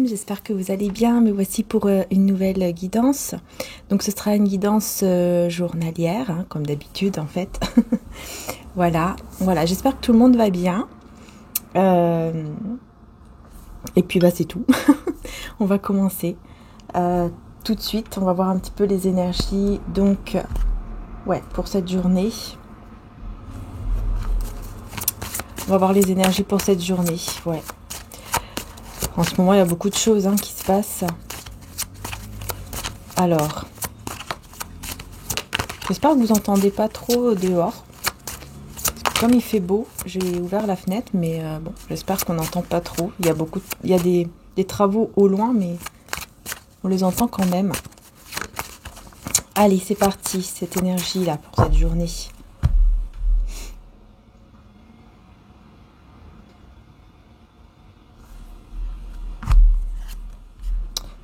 j'espère que vous allez bien. Me voici pour une nouvelle guidance. Donc ce sera une guidance journalière, hein, comme d'habitude en fait. Voilà, j'espère que tout le monde va bien. Et puis bah c'est tout. On va commencer tout de suite. On va voir un petit peu les énergies. Donc ouais, pour cette journée. On va voir les énergies pour cette journée. Ouais. En ce moment, il y a beaucoup de choses qui se passent. Alors, j'espère que vous n'entendez pas trop dehors. Comme il fait beau, j'ai ouvert la fenêtre, mais bon, j'espère qu'on n'entend pas trop. Il y a des travaux au loin, mais on les entend quand même. Allez, c'est parti, cette énergie-là pour cette journée.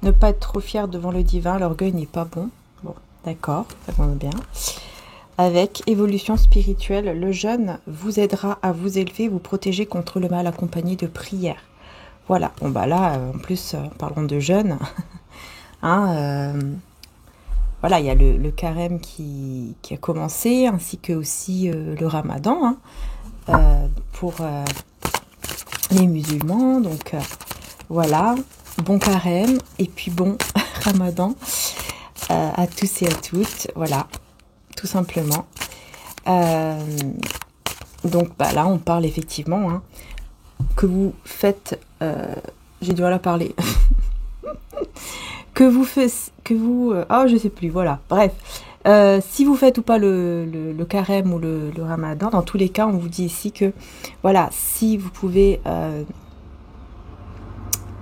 Ne pas être trop fier devant le divin, l'orgueil n'est pas bon. Bon, d'accord, ça va bien. Avec évolution spirituelle, le jeûne vous aidera à vous élever, vous protéger contre le mal accompagné de prières. Voilà, bon bah là, en plus, parlons de jeûne. Voilà, il y a le carême qui a commencé, ainsi que aussi le ramadan pour les musulmans. Donc voilà. Bon carême et puis bon ramadan à tous et à toutes, voilà, tout simplement. Donc bah là on parle effectivement que vous faites, j'ai du mal à parler, je sais plus, voilà, bref. Si vous faites ou pas le carême ou le ramadan, dans tous les cas on vous dit ici que voilà, si vous pouvez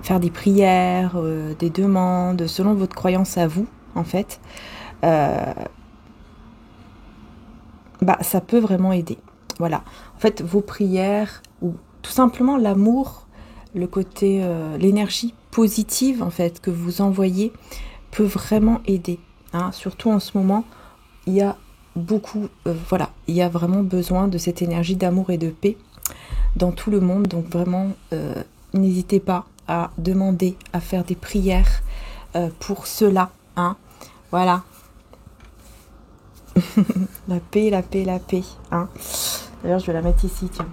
faire des prières, des demandes, selon votre croyance à vous, en fait, bah, ça peut vraiment aider. Voilà. En fait, vos prières, ou tout simplement l'amour, le côté, l'énergie positive, en fait, que vous envoyez, peut vraiment aider. Surtout en ce moment, il y a beaucoup, il y a vraiment besoin de cette énergie d'amour et de paix dans tout le monde. Donc vraiment, n'hésitez pas à demander, à faire des prières pour cela. Voilà. La paix, la paix, la paix. D'ailleurs, je vais la mettre ici, tiens.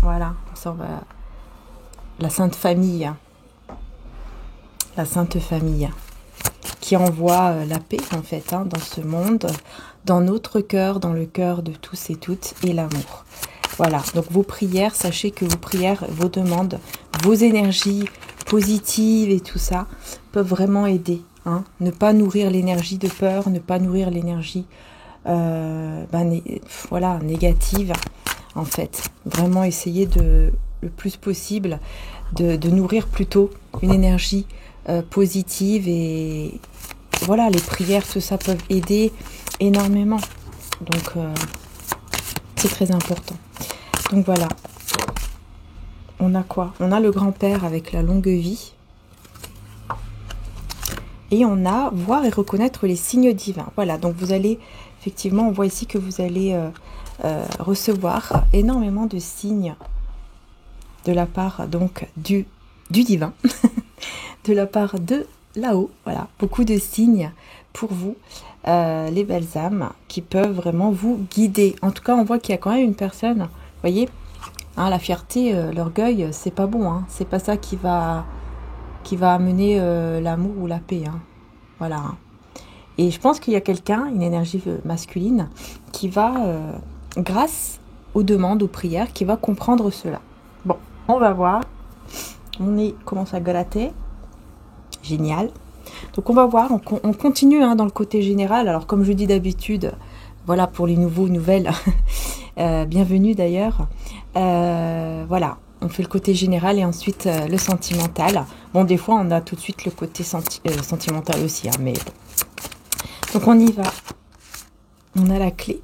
Voilà, ça on va... La Sainte Famille. La Sainte Famille. Qui envoie la paix, en fait, dans ce monde, dans notre cœur, dans le cœur de tous et toutes, et l'amour. Voilà, donc vos prières, sachez que vos prières, vos demandes, vos énergies positives et tout ça peuvent vraiment aider. Ne pas nourrir l'énergie de peur, ne pas nourrir l'énergie négative, en fait. Vraiment essayer le plus possible de nourrir plutôt une énergie positive et voilà, les prières, tout ça peuvent aider énormément. Donc, c'est très important. Donc voilà, on a quoi? On a le grand-père avec la longue vie. Et on a voir et reconnaître les signes divins. Voilà, donc vous allez, effectivement, on voit ici que vous allez recevoir énormément de signes de la part donc du divin, de la part de là-haut. Voilà, beaucoup de signes pour vous, les belles âmes, qui peuvent vraiment vous guider. En tout cas, on voit qu'il y a quand même une personne... Vous voyez, la fierté, l'orgueil, c'est pas bon. C'est pas ça qui va amener l'amour ou la paix. Voilà. Et je pense qu'il y a quelqu'un, une énergie masculine, qui va, grâce aux demandes, aux prières, qui va comprendre cela. Bon, on va voir. On commence à gratter. Génial. Donc on va voir, on continue dans le côté général. Alors comme je dis d'habitude, voilà pour les nouvelles. Bienvenue d'ailleurs. Voilà, on fait le côté général et ensuite le sentimental. Bon, des fois on a tout de suite le côté sentimental aussi, mais bon. Donc on y va. On a la clé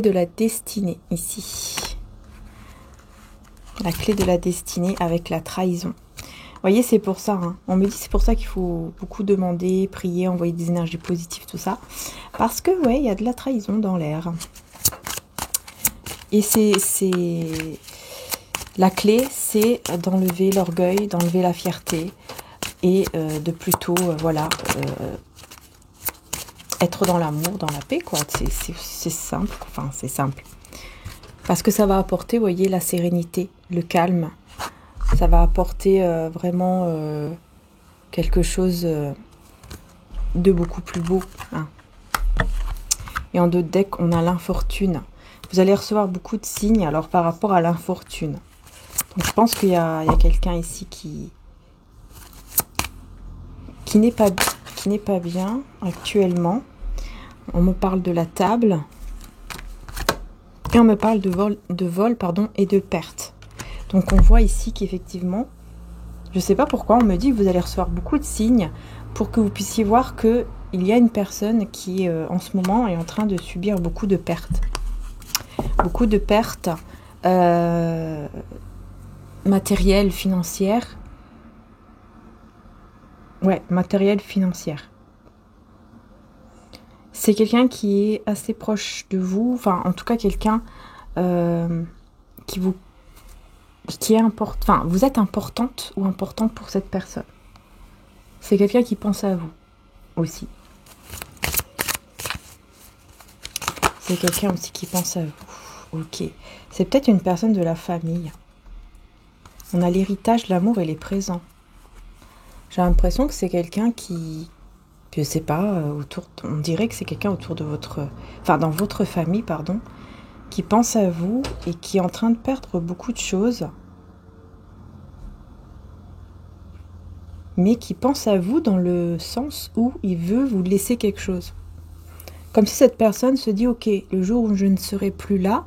de la destinée ici. La clé de la destinée avec la trahison. Vous voyez, c'est pour ça. On me dit c'est pour ça qu'il faut beaucoup demander, prier, envoyer des énergies positives, tout ça. Parce que, ouais, il y a de la trahison dans l'air. Et c'est La clé, c'est d'enlever l'orgueil, d'enlever la fierté et de plutôt, voilà, être dans l'amour, dans la paix, quoi. C'est simple, enfin, c'est simple. Parce que ça va apporter, vous voyez, la sérénité, le calme. Ça va apporter vraiment quelque chose de beaucoup plus beau. Hein. Et en d'autres decks, on a l'infortune. Vous allez recevoir beaucoup de signes, alors par rapport à l'infortune. Donc je pense qu'il y a quelqu'un ici qui n'est pas bien actuellement. On me parle de la table. Et on me parle de vol pardon, et de perte. Donc on voit ici qu'effectivement, je ne sais pas pourquoi, on me dit que vous allez recevoir beaucoup de signes pour que vous puissiez voir qu'il y a une personne qui, en ce moment, est en train de subir beaucoup de pertes. Beaucoup de pertes matérielles, financières. Ouais, matérielles, financières. C'est quelqu'un qui est assez proche de vous, enfin en tout cas quelqu'un qui est important, enfin vous êtes importante ou important pour cette personne. C'est quelqu'un qui pense à vous aussi. C'est quelqu'un aussi qui pense à vous. Ok. C'est peut-être une personne de la famille. On a l'héritage, l'amour et les présents. J'ai l'impression que c'est quelqu'un qui... Je sais pas, on dirait que c'est quelqu'un autour de votre... Enfin, dans votre famille, pardon, qui pense à vous et qui est en train de perdre beaucoup de choses. Mais qui pense à vous dans le sens où il veut vous laisser quelque chose. Comme si cette personne se dit, ok, le jour où je ne serai plus là,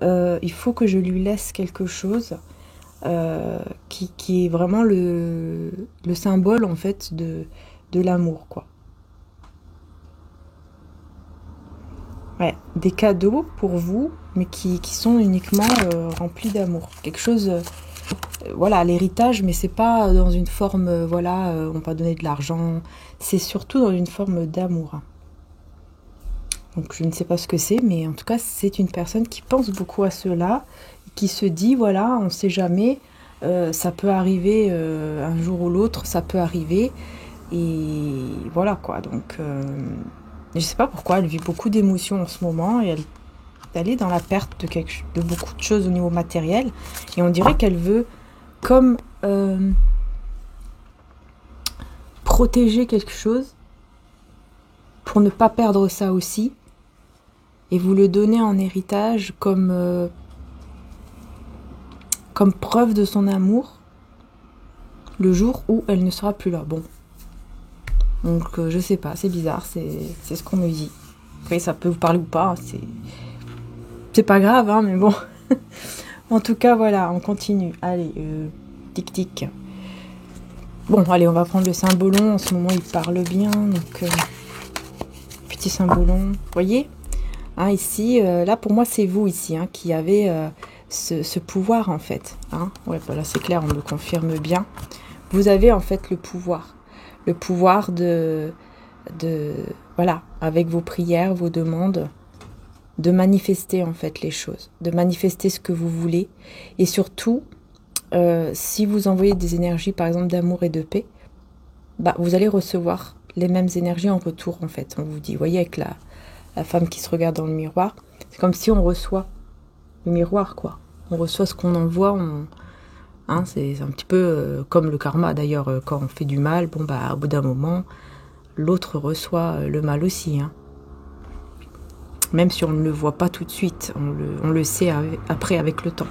il faut que je lui laisse quelque chose qui est vraiment le symbole, en fait, de l'amour, quoi. Ouais, des cadeaux pour vous, mais qui sont uniquement remplis d'amour. Quelque chose, voilà, l'héritage, mais c'est pas dans une forme, voilà, on va donner de l'argent. C'est surtout dans une forme d'amour. Donc je ne sais pas ce que c'est, mais en tout cas, c'est une personne qui pense beaucoup à cela, qui se dit, voilà, on ne sait jamais, ça peut arriver un jour ou l'autre, ça peut arriver. Et voilà quoi, donc je sais pas pourquoi elle vit beaucoup d'émotions en ce moment et elle est dans la perte de beaucoup de choses au niveau matériel et on dirait qu'elle veut comme protéger quelque chose pour ne pas perdre ça aussi et vous le donner en héritage comme preuve de son amour le jour où elle ne sera plus là. Bon. Donc je sais pas, c'est bizarre, c'est ce qu'on me dit. Après ça peut vous parler ou pas, c'est pas grave, hein, mais bon. En tout cas voilà, on continue. Allez, tic tic. Bon, allez, on va prendre le symbolon. En ce moment il parle bien, donc petit symbolon. Vous voyez, hein, ici, là pour moi c'est vous ici, hein, qui avez ce pouvoir en fait. Hein. Ouais, voilà, c'est clair, on me confirme bien. Vous avez en fait le pouvoir. Le pouvoir de voilà, avec vos prières, vos demandes, de manifester en fait les choses, de manifester ce que vous voulez. Et surtout, si vous envoyez des énergies, par exemple, d'amour et de paix, bah, vous allez recevoir les mêmes énergies en retour, en fait. On vous dit, vous voyez, avec la femme qui se regarde dans le miroir, c'est comme si on reçoit le miroir, quoi. On reçoit ce qu'on envoie, hein, c'est un petit peu comme le karma d'ailleurs, quand on fait du mal, bon bah au bout d'un moment, l'autre reçoit le mal aussi. Hein. Même si on ne le voit pas tout de suite, on le sait après avec le temps.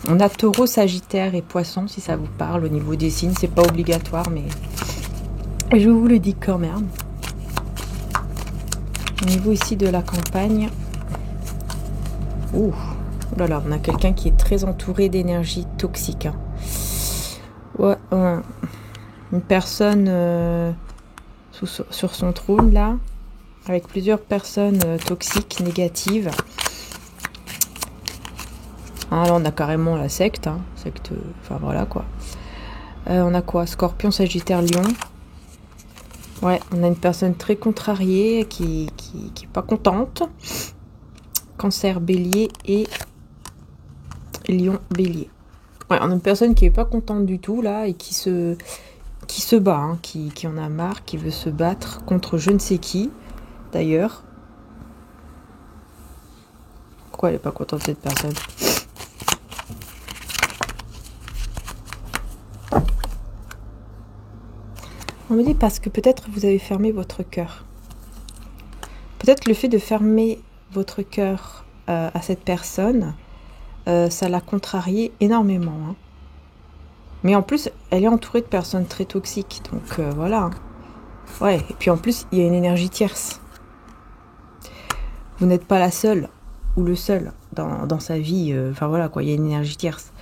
On a taureau, sagittaire et poisson, si ça vous parle au niveau des signes, c'est pas obligatoire, mais je vous le dis quand même. Au niveau ici de la campagne, ouh. Oh là là, on a quelqu'un qui est très entouré d'énergie toxique. Hein. Ouais, une personne sur son trône, là, avec plusieurs personnes toxiques, négatives. Ah, là, on a carrément la secte. Hein, secte, enfin, voilà, quoi. On a quoi? Scorpion, Sagittaire, Lion. Ouais, on a une personne très contrariée, qui est pas contente. Cancer, Bélier et Lion, Bélier. Ouais, on a une personne qui est pas contente du tout, là, et qui se bat, hein, qui en a marre, qui veut se battre contre je ne sais qui, d'ailleurs. Pourquoi elle est pas contente, cette personne? On me dit parce que peut-être vous avez fermé votre cœur. Peut-être le fait de fermer votre cœur à cette personne, ça l'a contrariée énormément. Hein. Mais en plus, elle est entourée de personnes très toxiques. Donc voilà. Ouais, et puis en plus, il y a une énergie tierce. Vous n'êtes pas la seule ou le seul dans sa vie. Enfin voilà quoi, il y a une énergie tierce.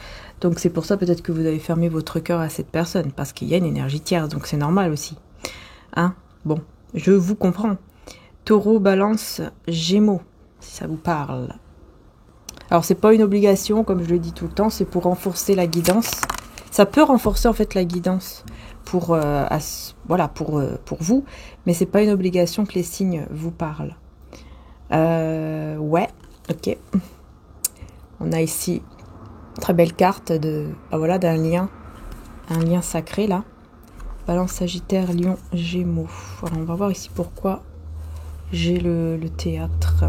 Donc c'est pour ça peut-être que vous avez fermé votre cœur à cette personne. Parce qu'il y a une énergie tierce, donc c'est normal aussi. Hein? Bon, je vous comprends. Taureau, Balance, Gémeaux, si ça vous parle. Alors c'est pas une obligation, comme je le dis tout le temps, c'est pour renforcer la guidance. Ça peut renforcer en fait la guidance pour vous, mais c'est pas une obligation que les signes vous parlent. Ouais, ok. On a ici une très belle carte d'un lien, un lien sacré là. Balance, Sagittaire, Lion, Gémeaux. Alors on va voir ici pourquoi j'ai le théâtre.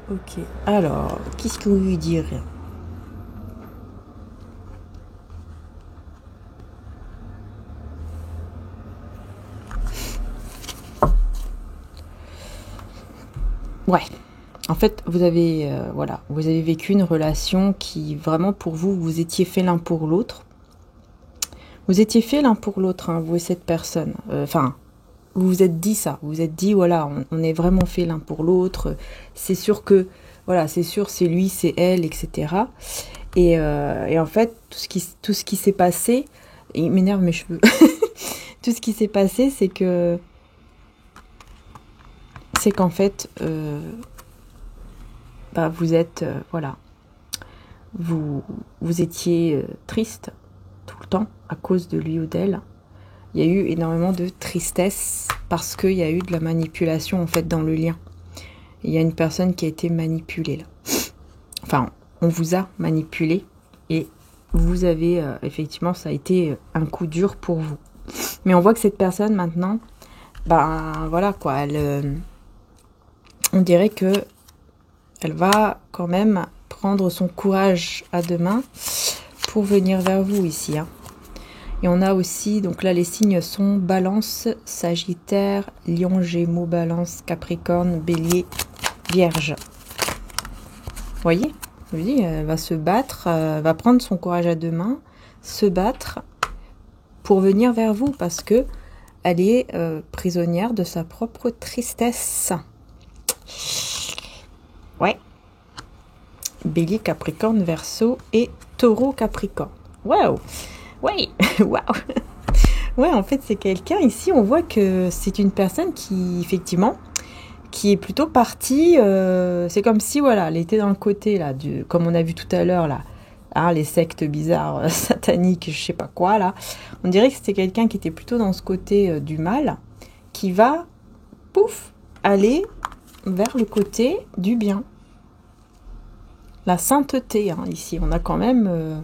Ok, alors, qu'est-ce que vous lui direz? Ouais, en fait, vous avez vécu une relation qui, vraiment, pour vous, vous étiez fait l'un pour l'autre. Vous étiez fait l'un pour l'autre, hein, vous et cette personne. Vous vous êtes dit ça. Vous vous êtes dit, voilà, on est vraiment fait l'un pour l'autre. C'est sûr que, voilà, c'est sûr, c'est lui, c'est elle, etc. Et en fait, tout ce qui s'est passé, il m'énerve mes cheveux. Tout ce qui s'est passé, c'est qu'en fait, vous êtes, vous étiez triste tout le temps à cause de lui ou d'elle. Il y a eu énormément de tristesse parce qu'il y a eu de la manipulation en fait dans le lien. Il y a une personne qui a été manipulée là. Enfin, on vous a manipulé et vous avez effectivement, ça a été un coup dur pour vous. Mais on voit que cette personne maintenant, voilà quoi, on dirait que elle va quand même prendre son courage à deux mains pour venir vers vous ici. Hein. Et on a aussi, donc là les signes sont Balance, Sagittaire, Lion, Gémeaux, Balance, Capricorne, Bélier, Vierge. Vous voyez? Je vous dis, elle va se battre, va prendre son courage à deux mains, se battre pour venir vers vous parce que elle est prisonnière de sa propre tristesse. Ouais. Bélier, Capricorne, Verseau et Taureau, Capricorne. Waouh! Ouais, waouh! Ouais, en fait, c'est quelqu'un, ici, on voit que c'est une personne qui, effectivement, qui est plutôt partie, c'est comme si, voilà, elle était dans le côté, là, comme on a vu tout à l'heure, là, hein, les sectes bizarres, sataniques, je sais pas quoi, là. On dirait que c'était quelqu'un qui était plutôt dans ce côté du mal, qui va, pouf, aller vers le côté du bien. La sainteté, hein, ici, on a quand même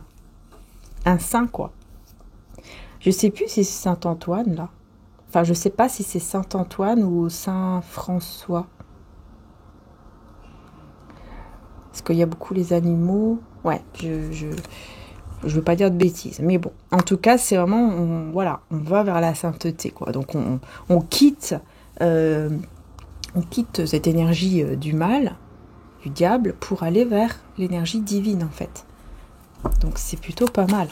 un saint, quoi. Je sais plus si c'est Saint-Antoine, là. Enfin, je sais pas si c'est Saint-Antoine ou Saint-François. Parce qu'il y a beaucoup les animaux. Ouais, je veux pas dire de bêtises. Mais bon, en tout cas, c'est vraiment... on va vers la sainteté, quoi. Donc, on quitte cette énergie du mal, du diable, pour aller vers l'énergie divine, en fait. Donc, c'est plutôt pas mal.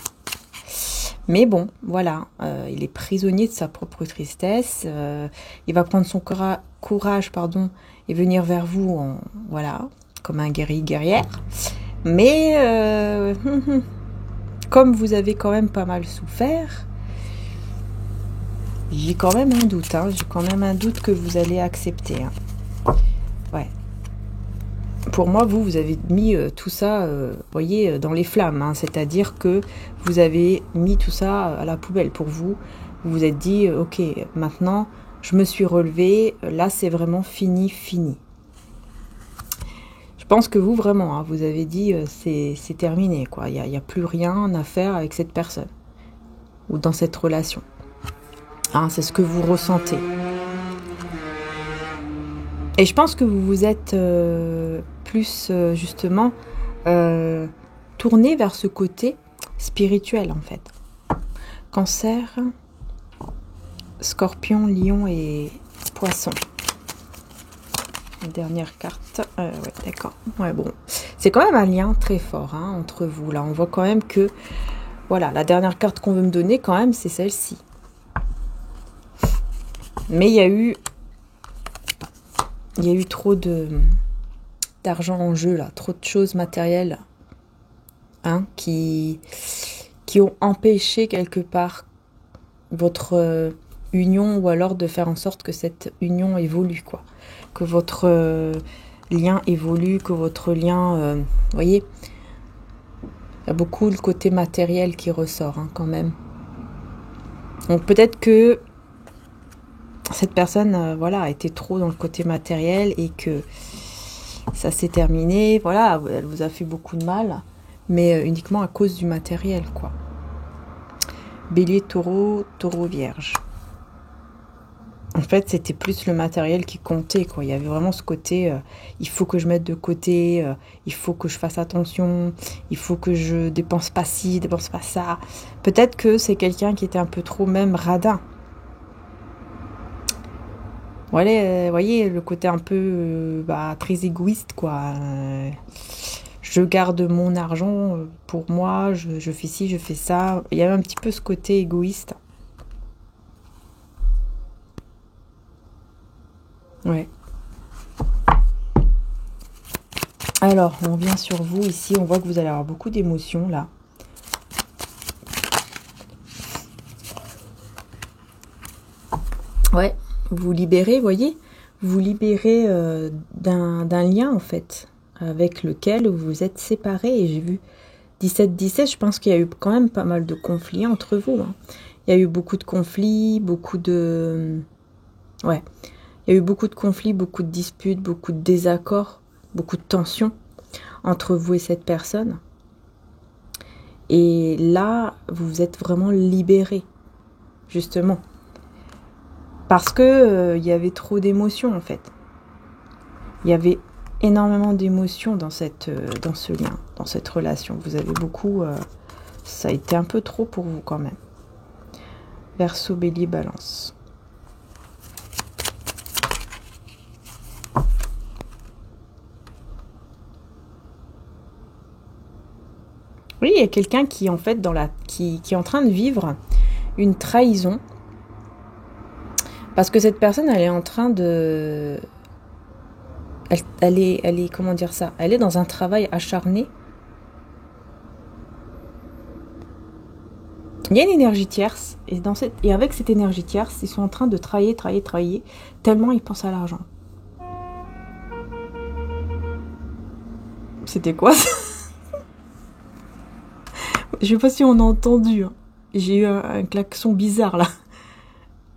Mais bon, voilà, il est prisonnier de sa propre tristesse. Il va prendre son courage, et venir vers vous, comme un guerrière. Mais comme vous avez quand même pas mal souffert, j'ai quand même un doute. Hein, j'ai quand même un doute que vous allez accepter. Hein. Ouais. Pour moi, vous avez mis tout ça, voyez, dans les flammes. Hein, c'est-à-dire que vous avez mis tout ça à la poubelle pour vous. Vous vous êtes dit, ok, maintenant, je me suis relevée, là c'est vraiment fini, fini. Je pense que vous vraiment, hein, vous avez dit c'est terminé, quoi. Il n'y a plus rien à faire avec cette personne ou dans cette relation. Hein, c'est ce que vous ressentez. Et je pense que vous vous êtes plus justement tourné vers ce côté spirituel en fait. Cancer, Scorpion, Lion et Poisson. Dernière carte. Ouais, d'accord. Ouais, bon. C'est quand même un lien très fort hein, entre vous. Là, on voit quand même que voilà, la dernière carte qu'on veut me donner quand même, c'est celle-ci. Mais il y a eu trop d'argent en jeu là, trop de choses matérielles hein, qui ont empêché quelque part votre union ou alors de faire en sorte que cette union évolue quoi, que votre lien évolue, que votre lien, vous voyez, il y a beaucoup le côté matériel qui ressort hein, quand même. Donc peut-être que cette personne, voilà, a été trop dans le côté matériel et que ça s'est terminé. Voilà, elle vous a fait beaucoup de mal, mais uniquement à cause du matériel, quoi. Bélier, taureau, taureau, vierge. En fait, c'était plus le matériel qui comptait, quoi. Il y avait vraiment ce côté, il faut que je mette de côté, il faut que je fasse attention, il faut que je dépense pas ci, dépense pas ça. Peut-être que c'est quelqu'un qui était un peu trop même radin. Voilà, voyez, le côté un peu très égoïste, quoi. Je garde mon argent pour moi, je fais ci, je fais ça. Il y avait un petit peu ce côté égoïste. Ouais. Alors, on vient sur vous ici, on voit que vous allez avoir beaucoup d'émotions, là. Ouais. Vous libérez, voyez, vous libérez d'un lien en fait avec lequel vous vous êtes séparés. Et j'ai vu 17-17, je pense qu'il y a eu quand même pas mal de conflits entre vous. Hein. Il y a eu beaucoup de conflits, beaucoup de... Ouais, il y a eu beaucoup de conflits, beaucoup de disputes, beaucoup de désaccords, beaucoup de tensions entre vous et cette personne. Et là, vous vous êtes vraiment libérés, justement. Parce que y avait trop d'émotions en fait. Il y avait énormément d'émotions dans ce lien, dans cette relation. Vous avez beaucoup... ça a été un peu trop pour vous quand même. Verseau, Bélier, Balance. Oui, il y a quelqu'un qui en fait qui est en train de vivre une trahison. Parce que cette personne, elle est en train de... Elle est, comment dire ça? Elle est dans un travail acharné. Il y a une énergie tierce. Et avec cette énergie tierce, ils sont en train de travailler, tellement ils pensent à l'argent. C'était quoi ça? Je sais pas si on a entendu. Hein. J'ai eu un klaxon bizarre là.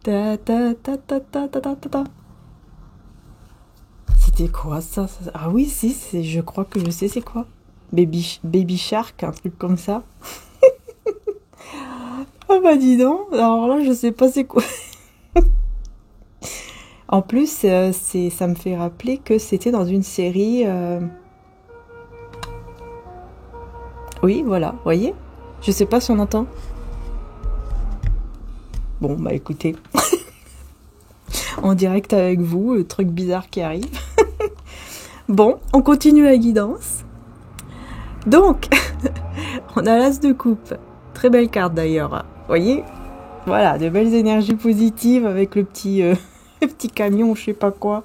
Ta ta ta ta ta ta ta ta. C'était quoi ça? Ah oui, si, je crois que je sais c'est quoi. Baby Shark, un truc comme ça. Ah bah dis donc, alors là je sais pas c'est quoi. En plus, ça me fait rappeler que c'était dans une série... Oui, voilà, voyez? Je sais pas si on entend. Bon, bah écoutez, en direct avec vous, le truc bizarre qui arrive. Bon, on continue la guidance. Donc, on a l'as de coupe. Très belle carte d'ailleurs. Vous voyez? Voilà, de belles énergies positives avec le petit, le petit camion, je sais pas quoi.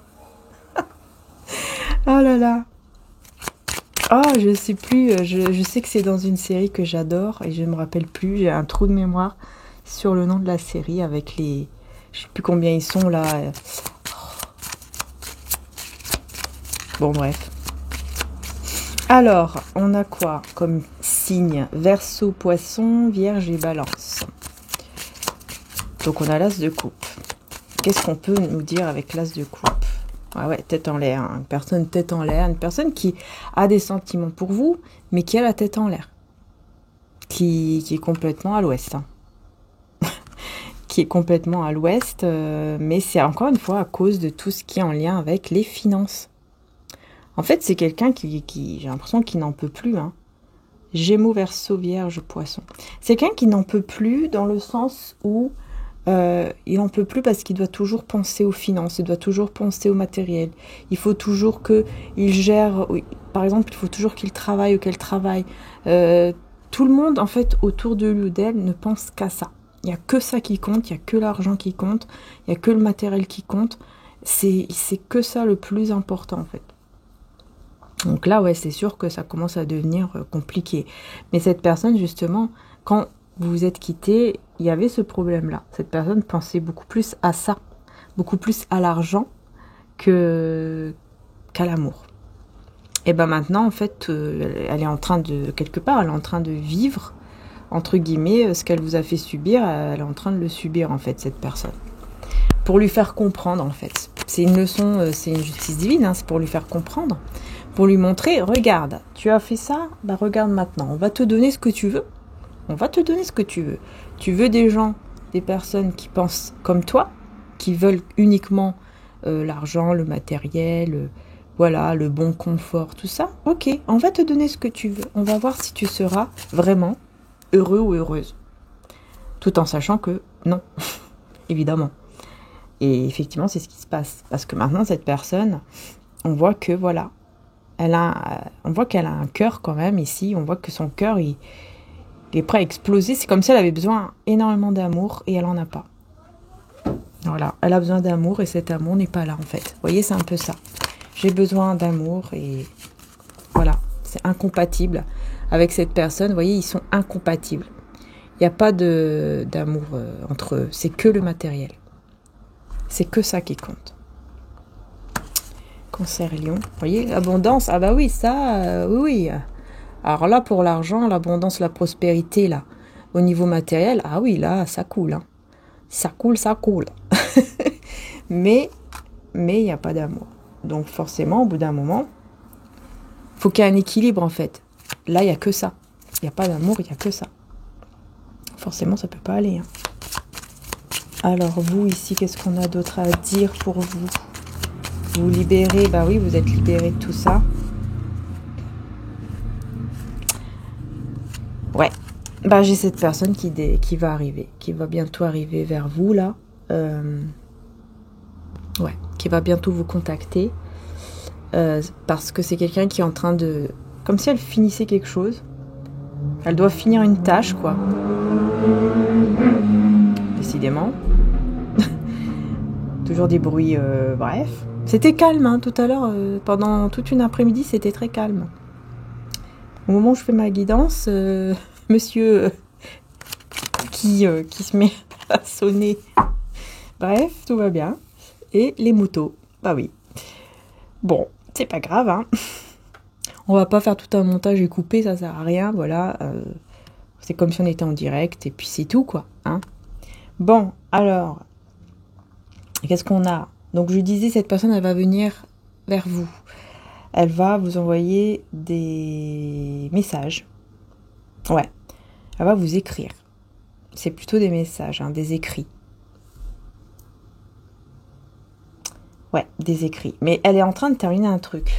Oh là là. Ah, je sais plus, je sais que c'est dans une série que j'adore et je ne me rappelle plus, j'ai un trou de mémoire sur le nom de la série avec les... Je sais plus combien ils sont là. Bon, bref. Alors, on a quoi comme signe? Verseau, Poisson, Vierge et Balance. Donc, on a l'as de coupe. Qu'est-ce qu'on peut nous dire avec l'as de coupe? Ah ouais, tête en l'air, hein. Une personne tête en l'air, une personne qui a des sentiments pour vous, mais qui a la tête en l'air. Qui est complètement à l'ouest. Hein. Qui est complètement à l'ouest, mais c'est encore une fois à cause de tout ce qui est en lien avec les finances. En fait, c'est quelqu'un qui j'ai l'impression qu'il n'en peut plus. Hein. Gémeaux, Verseau, Vierge, Poisson. C'est quelqu'un qui n'en peut plus dans le sens où il n'en peut plus parce qu'il doit toujours penser aux finances, il doit toujours penser au matériel. Il faut toujours qu'il gère, oui, par exemple, il faut toujours qu'il travaille ou qu'elle travaille. Tout le monde, en fait, autour de lui ou d'elle ne pense qu'à ça. Il n'y a que ça qui compte, il n'y a que l'argent qui compte, il n'y a que le matériel qui compte. C'est que ça le plus important, en fait. Donc là, ouais, c'est sûr que ça commence à devenir compliqué. Mais cette personne, justement, quand vous vous êtes quittés, il y avait ce problème-là. Cette personne pensait beaucoup plus à ça, beaucoup plus à l'argent qu'à l'amour. Et ben maintenant, en fait, elle est en train de, quelque part, elle est en train de vivre, entre guillemets, ce qu'elle vous a fait subir, elle est en train de le subir, en fait, cette personne. Pour lui faire comprendre, en fait. C'est une leçon, c'est une justice divine, hein, c'est pour lui faire comprendre. Pour lui montrer, regarde, tu as fait ça, bah regarde maintenant, on va te donner ce que tu veux. On va te donner ce que tu veux. Tu veux des gens, des personnes qui pensent comme toi, qui veulent uniquement l'argent, le matériel, voilà, le bon confort, tout ça. Ok, on va te donner ce que tu veux. On va voir si tu seras vraiment heureux ou heureuse. Tout en sachant que non, évidemment. Et effectivement, c'est ce qui se passe. Parce que maintenant, cette personne, on voit que, voilà, on voit qu'elle a un cœur quand même ici. On voit que son cœur, il est prêt à exploser. C'est comme si elle avait besoin énormément d'amour et elle n'en a pas. Voilà, elle a besoin d'amour et cet amour n'est pas là en fait. Vous voyez, c'est un peu ça. J'ai besoin d'amour et voilà, c'est incompatible avec cette personne. Vous voyez, ils sont incompatibles. Il n'y a pas d'amour entre eux. C'est que le matériel. C'est que ça qui compte. Cancer, Lion. Vous voyez, l'abondance. Ah bah oui, ça, oui. Alors là, pour l'argent, l'abondance, la prospérité, là, au niveau matériel, ah oui, là, ça coule. Hein. Ça coule, ça coule. mais il n'y a pas d'amour. Donc forcément, au bout d'un moment, faut qu'il y ait un équilibre, en fait. Là, il n'y a que ça. Il n'y a pas d'amour, il n'y a que ça. Forcément, ça ne peut pas aller. Hein. Alors, vous, ici, qu'est-ce qu'on a d'autre à dire pour vous? Vous libérez, bah oui, vous êtes libéré de tout ça. Ouais, bah j'ai cette personne qui va arriver, qui va bientôt arriver vers vous, là. Ouais, qui va bientôt vous contacter. Parce que c'est quelqu'un qui est en train de... Comme si elle finissait quelque chose. Elle doit finir une tâche, quoi. Décidément. Toujours des bruits, bref. C'était calme, hein, tout à l'heure. Pendant toute une après-midi, c'était très calme. Au moment où je fais ma guidance, monsieur qui se met à sonner. Bref, tout va bien. Et les motos, bah oui. Bon, c'est pas grave, hein. On va pas faire tout un montage et couper, ça sert à rien, voilà. C'est comme si on était en direct, et puis c'est tout, quoi. Hein. Bon, alors, qu'est-ce qu'on a? Donc, je disais, cette personne, elle va venir vers vous. Elle va vous envoyer des messages. Ouais, elle va vous écrire. C'est plutôt des messages, hein, des écrits. Ouais, des écrits. Mais elle est en train de terminer un truc.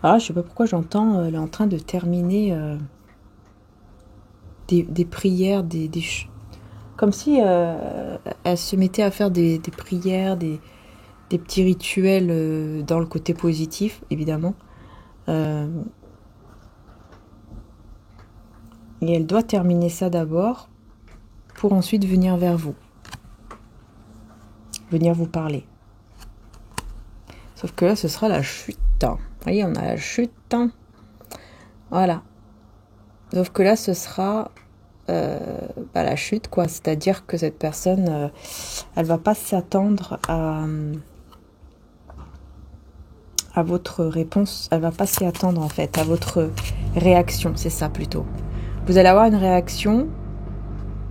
Ah, je sais pas pourquoi j'entends, elle est en train de terminer des prières, comme si elle se mettait à faire des prières, des petits rituels dans le côté positif, évidemment. Et elle doit terminer ça d'abord pour ensuite venir vers vous. Venir vous parler. Sauf que là, ce sera la chute. Vous voyez, on a la chute. Voilà. Sauf que là, ce sera la chute, quoi. C'est-à-dire que cette personne, elle va pas s'attendre à votre réponse. Elle va pas s'y attendre, en fait, à votre réaction. C'est ça, plutôt. Vous allez avoir une réaction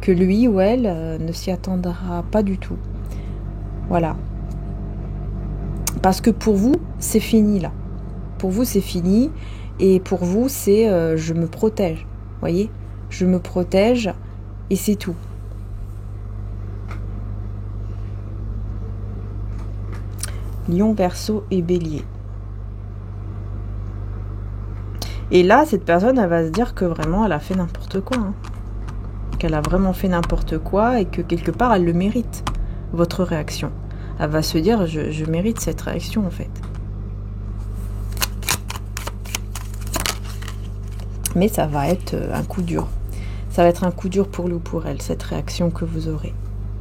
que lui ou elle ne s'y attendra pas du tout. Voilà. Parce que pour vous, c'est fini là. Pour vous, c'est fini. Et pour vous, c'est je me protège. Vous voyez? Je me protège et c'est tout. Lion, Verseau et Bélier. Et là, cette personne, elle va se dire que vraiment, elle a fait n'importe quoi. Hein. Qu'elle a vraiment fait n'importe quoi et que quelque part, elle le mérite, votre réaction. Elle va se dire, je mérite cette réaction, en fait. Mais ça va être un coup dur. Ça va être un coup dur pour lui ou pour elle, cette réaction que vous aurez.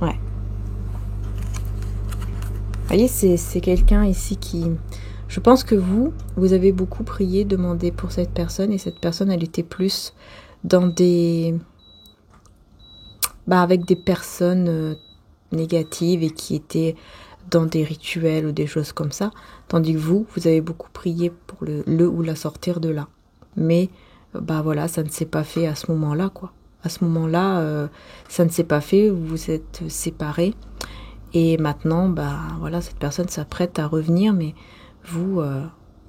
Ouais. Vous voyez, c'est quelqu'un ici qui... Je pense que vous avez beaucoup prié, demandé pour cette personne, et cette personne, elle était plus dans des... avec des personnes négatives et qui étaient dans des rituels ou des choses comme ça. Tandis que vous avez beaucoup prié pour le ou la sortir de là. Mais, voilà, ça ne s'est pas fait à ce moment-là, quoi. À ce moment-là, ça ne s'est pas fait, vous vous êtes séparés. Et maintenant, voilà, cette personne s'apprête à revenir, mais vous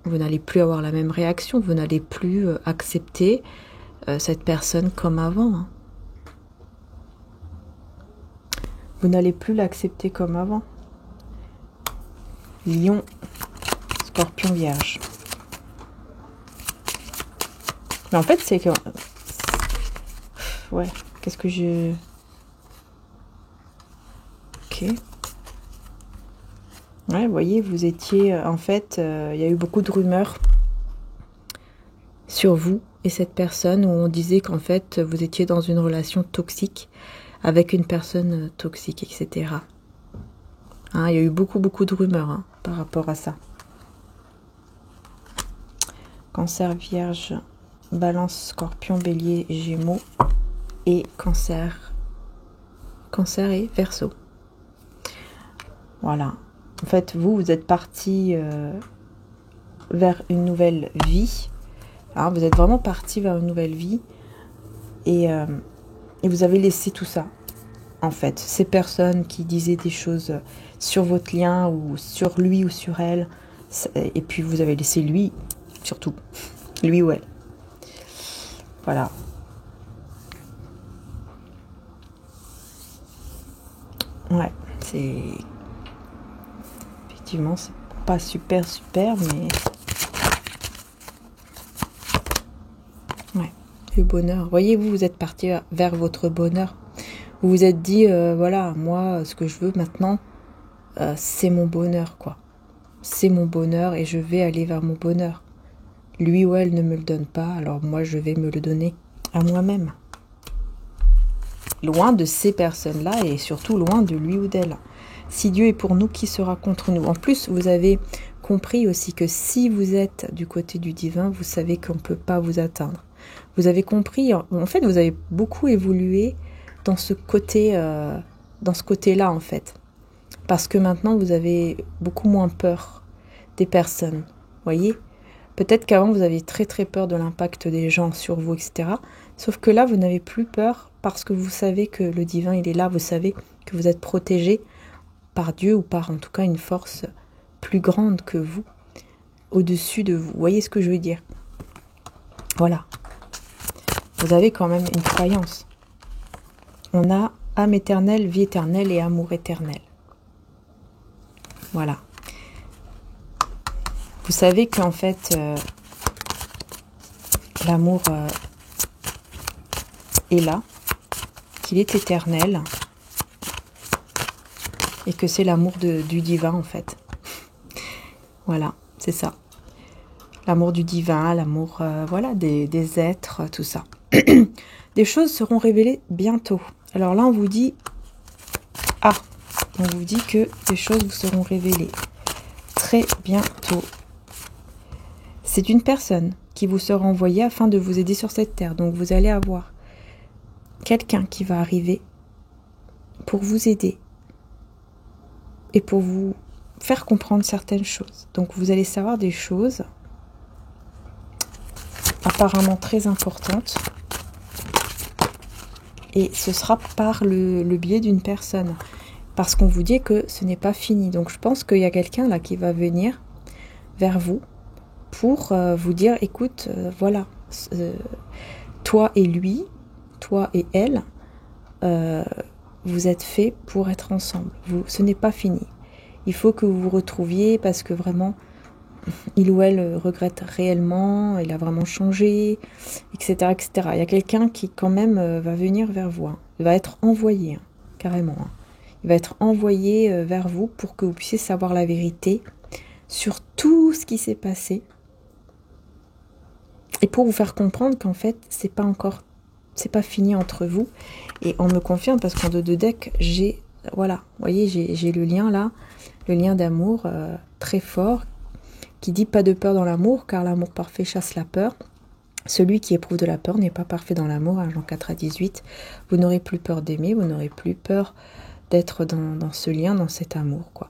n'allez plus avoir la même réaction, vous n'allez plus accepter cette personne comme avant. Hein. Vous n'allez plus l'accepter comme avant. Lion, Scorpion, Vierge. Mais en fait, c'est que... Ouais, qu'est-ce que je... Ok. Ouais, vous voyez, vous étiez... En fait, il y a eu beaucoup de rumeurs sur vous et cette personne où on disait qu'en fait, vous étiez dans une relation toxique avec une personne toxique, etc. Hein, il y a eu beaucoup de rumeurs par rapport à ça. Cancer, Vierge, Balance, Scorpion, Bélier, Gémeaux et Cancer et Verseau. Voilà. En fait, vous êtes parti vers une nouvelle vie. Hein, vous êtes vraiment parti vers une nouvelle vie. Et vous avez laissé tout ça. En fait, ces personnes qui disaient des choses sur votre lien ou sur lui ou sur elle. Et puis vous avez laissé lui, surtout. Lui ou elle. Voilà. Ouais, c'est... Effectivement, c'est pas super, mais... Ouais, le bonheur. Voyez-vous, vous êtes parti vers votre bonheur. Vous vous êtes dit, voilà, moi, ce que je veux maintenant, c'est mon bonheur, quoi. C'est mon bonheur et je vais aller vers mon bonheur. Lui ou elle ne me le donne pas, alors moi, je vais me le donner à moi-même. Loin de ces personnes-là et surtout loin de lui ou d'elle. Si Dieu est pour nous, qui sera contre nous? En plus, vous avez compris aussi que si vous êtes du côté du divin, vous savez qu'on ne peut pas vous atteindre. Vous avez compris, en fait, vous avez beaucoup évolué dans ce côté-là, en fait. Parce que maintenant, vous avez beaucoup moins peur des personnes. Voyez? Peut-être qu'avant, vous aviez très très peur de l'impact des gens sur vous, etc. Sauf que là, vous n'avez plus peur parce que vous savez que le divin, il est là. Vous savez que vous êtes protégé par Dieu ou par en tout cas une force plus grande que vous, au-dessus de vous. Vous voyez ce que je veux dire? Voilà. Vous avez quand même une croyance. On a âme éternelle, vie éternelle et amour éternel. Voilà. Vous savez qu'en fait, l'amour est là, qu'il est éternel, et que c'est l'amour du divin, en fait. Voilà, c'est ça. L'amour du divin, l'amour voilà, des êtres, tout ça. Des choses seront révélées bientôt. Alors là, on vous dit... Ah, on vous dit que des choses vous seront révélées très bientôt. C'est une personne qui vous sera envoyée afin de vous aider sur cette terre. Donc vous allez avoir quelqu'un qui va arriver pour vous aider et pour vous faire comprendre certaines choses. Donc vous allez savoir des choses apparemment très importantes Et ce sera par le biais d'une personne. Parce qu'on vous dit que ce n'est pas fini. Donc je pense qu'il y a quelqu'un là qui va venir vers vous pour vous dire, écoute, voilà, toi et lui, toi et elle, vous êtes faits pour être ensemble. Ce n'est pas fini. Il faut que vous vous retrouviez parce que vraiment, il ou elle regrette réellement, il a vraiment changé, etc. etc. Il y a quelqu'un qui quand même va venir vers vous. Hein. Il va être envoyé, hein, carrément. Hein. Il va être envoyé vers vous pour que vous puissiez savoir la vérité sur tout ce qui s'est passé. Et pour vous faire comprendre qu'en fait, c'est pas fini entre vous. Et on me confirme parce qu'en 2 deck, j'ai, voilà, vous voyez, j'ai le lien là, le lien d'amour très fort, qui dit pas de peur dans l'amour, car l'amour parfait chasse la peur. Celui qui éprouve de la peur n'est pas parfait dans l'amour, hein, Jean 4 à 18. Vous n'aurez plus peur d'aimer, vous n'aurez plus peur d'être dans ce lien, dans cet amour, quoi.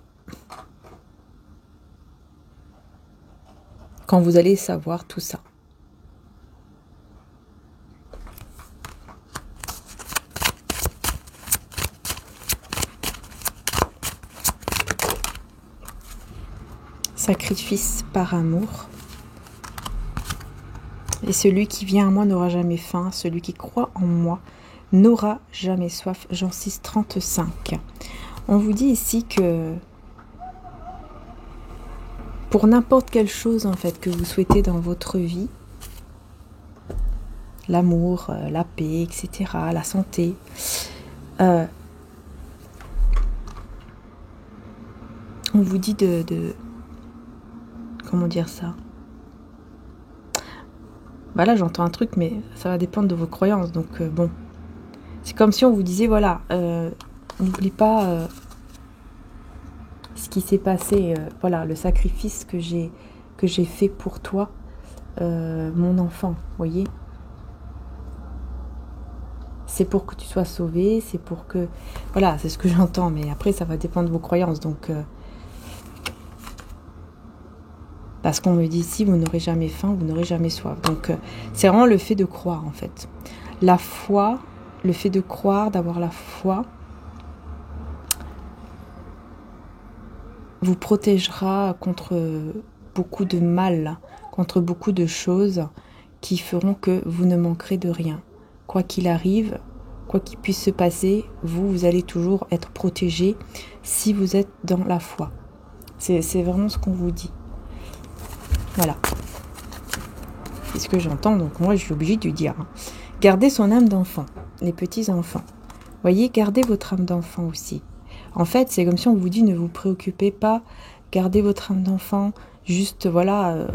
Quand vous allez savoir tout ça. Sacrifice par amour. Et celui qui vient à moi n'aura jamais faim. Celui qui croit en moi n'aura jamais soif. Jean 6, 35. On vous dit ici que pour n'importe quelle chose en fait que vous souhaitez dans votre vie, l'amour, la paix, etc., la santé, on vous dit de comment dire ça? Bah là j'entends un truc, mais ça va dépendre de vos croyances. Donc bon, c'est comme si on vous disait voilà, n'oublie pas ce qui s'est passé, voilà, le sacrifice que j'ai fait pour toi, mon enfant, voyez. C'est pour que tu sois sauvé, c'est pour que, voilà, c'est ce que j'entends. Mais après ça va dépendre de vos croyances, donc. Parce qu'on me dit ici, vous n'aurez jamais faim, vous n'aurez jamais soif. Donc, c'est vraiment le fait de croire, en fait. La foi, le fait de croire, d'avoir la foi, vous protégera contre beaucoup de mal, contre beaucoup de choses qui feront que vous ne manquerez de rien. Quoi qu'il arrive, quoi qu'il puisse se passer, vous allez toujours être protégé si vous êtes dans la foi. C'est vraiment ce qu'on vous dit. Voilà. C'est ce que j'entends, donc moi je suis obligée de lui dire. Gardez son âme d'enfant, les petits-enfants. Voyez, gardez votre âme d'enfant aussi. En fait, c'est comme si on vous dit, ne vous préoccupez pas, gardez votre âme d'enfant, juste, voilà,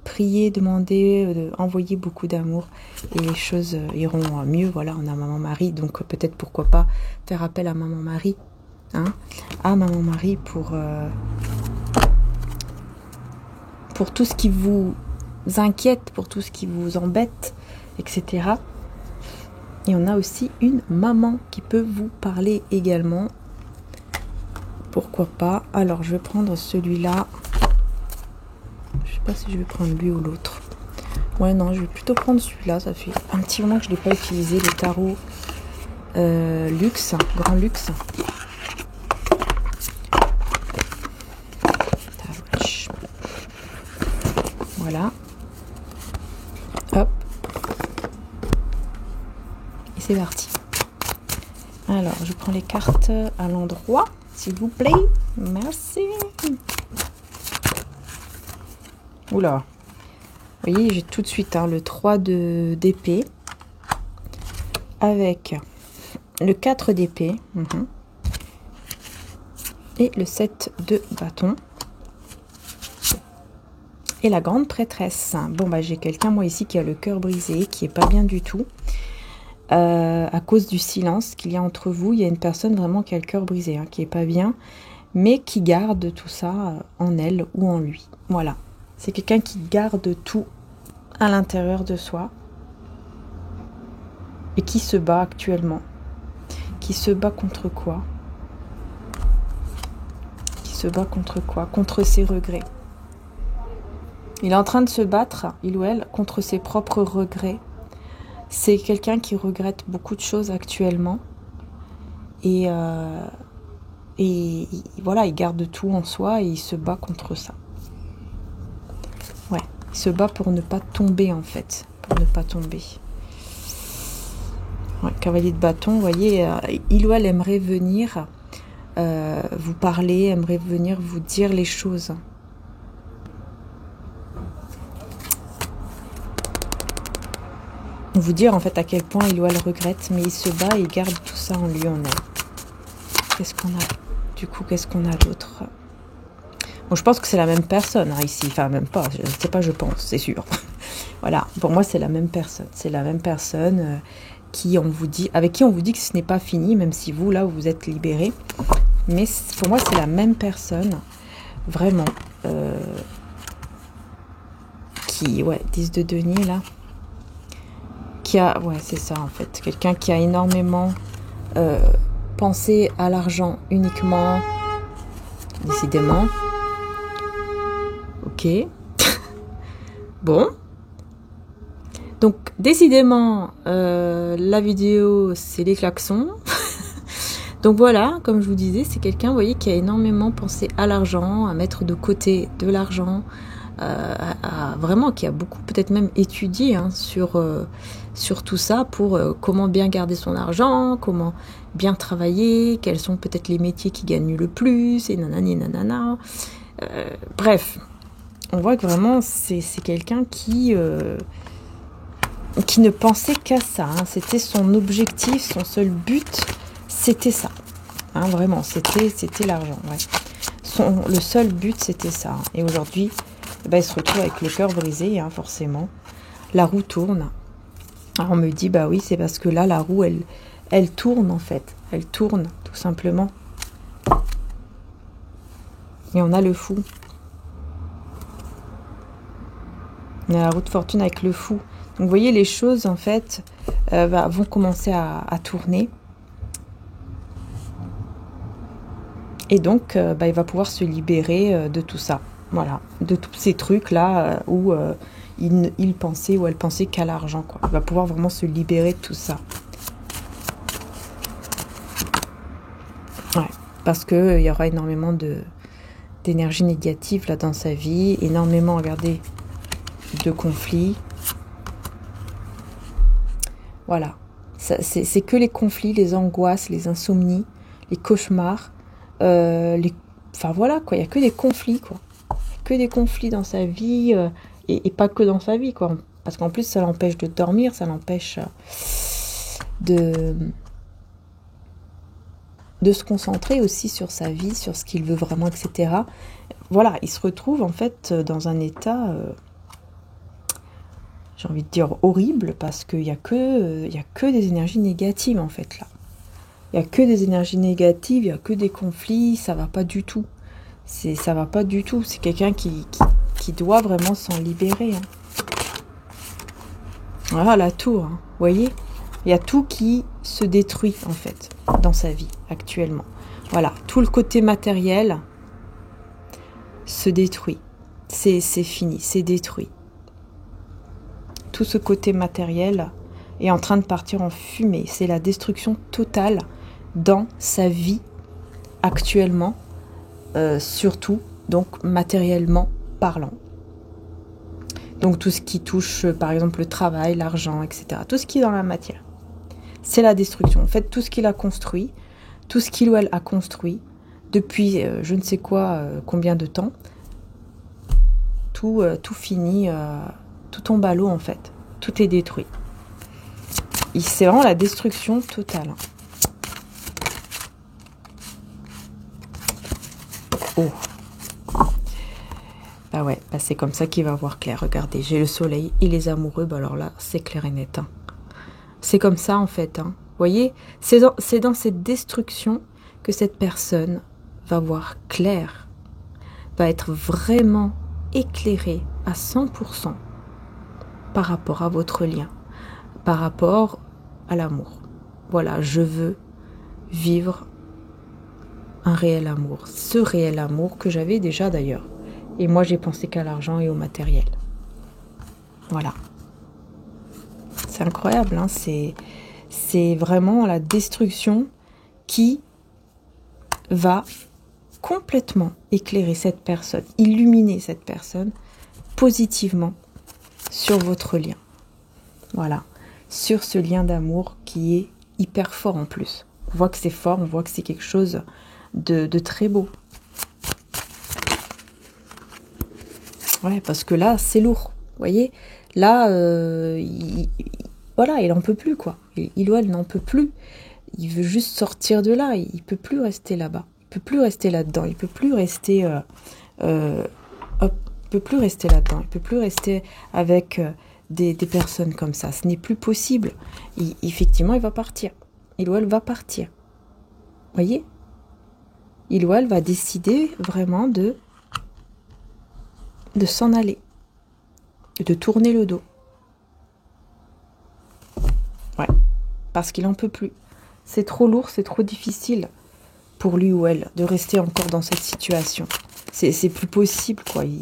priez, demandez, envoyez beaucoup d'amour, et les choses iront mieux. Voilà, on a Maman Marie, donc peut-être pourquoi pas faire appel à Maman Marie, hein, à Maman Marie pour tout ce qui vous inquiète, pour tout ce qui vous embête, etc. Et on a aussi une maman qui peut vous parler également. Pourquoi pas? Alors, je vais prendre celui-là. Je sais pas si je vais prendre lui ou l'autre. Ouais, non, je vais plutôt prendre celui-là. Ça fait un petit moment que je ne l'ai pas utilisé, le tarot luxe, grand luxe. Voilà. Hop. Et c'est parti. Alors, je prends les cartes à l'endroit, s'il vous plaît. Merci. Oula. Vous voyez, j'ai tout de suite le 3 d'épée avec le 4 d'épée et le 7 de bâton. Et la grande prêtresse. Bon, bah j'ai quelqu'un, moi, ici, qui a le cœur brisé, qui est pas bien du tout. À cause du silence qu'il y a entre vous, il y a une personne vraiment qui a le cœur brisé, qui est pas bien, mais qui garde tout ça en elle ou en lui. Voilà. C'est quelqu'un qui garde tout à l'intérieur de soi et qui se bat actuellement. Qui se bat contre quoi? Qui se bat contre quoi? Contre ses regrets. Il est en train de se battre, il ou elle, contre ses propres regrets, C'est quelqu'un qui regrette beaucoup de choses actuellement. Et voilà, il garde tout en soi et il se bat contre ça. Ouais, il se bat pour ne pas tomber en fait. Pour ne pas tomber. Ouais, cavalier de bâton, vous voyez, il ou elle aimerait venir vous parler, aimerait venir vous dire les choses. Vous dire en fait à quel point il ou elle regrette, mais il se bat et il garde tout ça en lui, en elle. Qu'est-ce qu'on a? Du coup, qu'est-ce qu'on a d'autre? Bon, je pense que c'est la même personne hein, ici, enfin même pas, je ne sais pas, je pense, c'est sûr. Voilà, pour moi c'est la même personne. C'est la même personne avec qui on vous dit que ce n'est pas fini, même si vous, là, vous êtes libéré. Mais pour moi, c'est la même personne, vraiment, qui, ouais, 10 de denier, là, ouais, c'est ça, en fait, quelqu'un qui a énormément pensé à l'argent uniquement, décidément. Ok. Bon. Donc, décidément, la vidéo, c'est les klaxons. Donc voilà, comme je vous disais, c'est quelqu'un, vous voyez, qui a énormément pensé à l'argent, à mettre de côté de l'argent, vraiment, qui a beaucoup peut-être même étudié hein, sur tout ça pour comment bien garder son argent, comment bien travailler, quels sont peut-être les métiers qui gagnent le plus, et nanani nanana. Bref, on voit que vraiment, c'est quelqu'un qui ne pensait qu'à ça. Hein. C'était son objectif, son seul but. C'était ça, hein, vraiment, c'était l'argent. Ouais. Le seul but, c'était ça. Et aujourd'hui, il se retrouve avec le cœur brisé, hein, forcément. La roue tourne. Alors on me dit, bah oui, c'est parce que là, la roue, elle tourne en fait. Elle tourne, tout simplement. Et on a le fou. On a la roue de fortune avec le fou. Donc vous voyez, les choses, en fait, vont commencer à tourner. Et donc, il va pouvoir se libérer de tout ça. Voilà, de tous ces trucs-là où il pensait ou elle pensait qu'à l'argent. Il va pouvoir vraiment se libérer de tout ça. Ouais, parce qu'il y aura énormément d'énergie négative là dans sa vie. Énormément, regardez, de conflits. Voilà. C'est que les conflits, les angoisses, les insomnies, les cauchemars. Enfin voilà quoi, il n'y a que des conflits quoi, que des conflits dans sa vie et pas que dans sa vie quoi, parce qu'en plus ça l'empêche de dormir, ça l'empêche de se concentrer aussi sur sa vie, sur ce qu'il veut vraiment, etc. Voilà, il se retrouve en fait dans un état j'ai envie de dire horrible, parce qu'il y a que des énergies négatives en fait là. Il n'y a que des énergies négatives, il n'y a que des conflits, ça va pas du tout. Ça va pas du tout. C'est quelqu'un qui doit vraiment s'en libérer. Hein. Voilà la tour, hein. Vous voyez, il y a tout qui se détruit en fait dans sa vie actuellement. Voilà, tout le côté matériel se détruit. C'est fini, c'est détruit. Tout ce côté matériel est en train de partir en fumée. C'est la destruction totale dans sa vie actuellement, surtout donc matériellement parlant. Donc tout ce qui touche par exemple le travail, l'argent, etc. Tout ce qui est dans la matière, c'est la destruction. En fait, tout ce qu'il a construit, tout ce qu'il ou elle a construit depuis je ne sais quoi, combien de temps, tout finit, tout tombe à l'eau en fait. Tout est détruit. C'est vraiment la destruction totale. Oh. Bah ouais, bah c'est comme ça qu'il va voir clair. Regardez, j'ai le soleil et les amoureux. Bah alors là, c'est clair et net. Hein. C'est comme ça en fait. Hein. Vous voyez, c'est dans cette destruction que cette personne va voir clair, va être vraiment éclairée à 100% par rapport à votre lien, par rapport à l'amour. Voilà, je veux vivre un réel amour, ce réel amour que j'avais déjà d'ailleurs. Et moi, j'ai pensé qu'à l'argent et au matériel. Voilà. C'est incroyable, hein, c'est vraiment la destruction qui va complètement éclairer cette personne, illuminer cette personne positivement sur votre lien. Voilà, sur ce lien d'amour qui est hyper fort en plus. On voit que c'est fort, on voit que c'est quelque chose de très beau. Ouais, parce que là, c'est lourd. Vous voyez, là, voilà, il n'en peut plus, quoi. Il ou elle n'en peut plus. Il veut juste sortir de là. Il ne peut plus rester là-bas. Il ne peut plus rester là-dedans. Il ne peut plus rester... il peut plus rester là-dedans. Il ne peut plus rester avec des personnes comme ça. Ce n'est plus possible. Effectivement, il va partir. Il ou elle va partir. Vous voyez? Il ou elle va décider vraiment de s'en aller. De tourner le dos. Ouais. Parce qu'il n'en peut plus. C'est trop lourd, c'est trop difficile pour lui ou elle de rester encore dans cette situation. C'est plus possible, quoi. Ouais,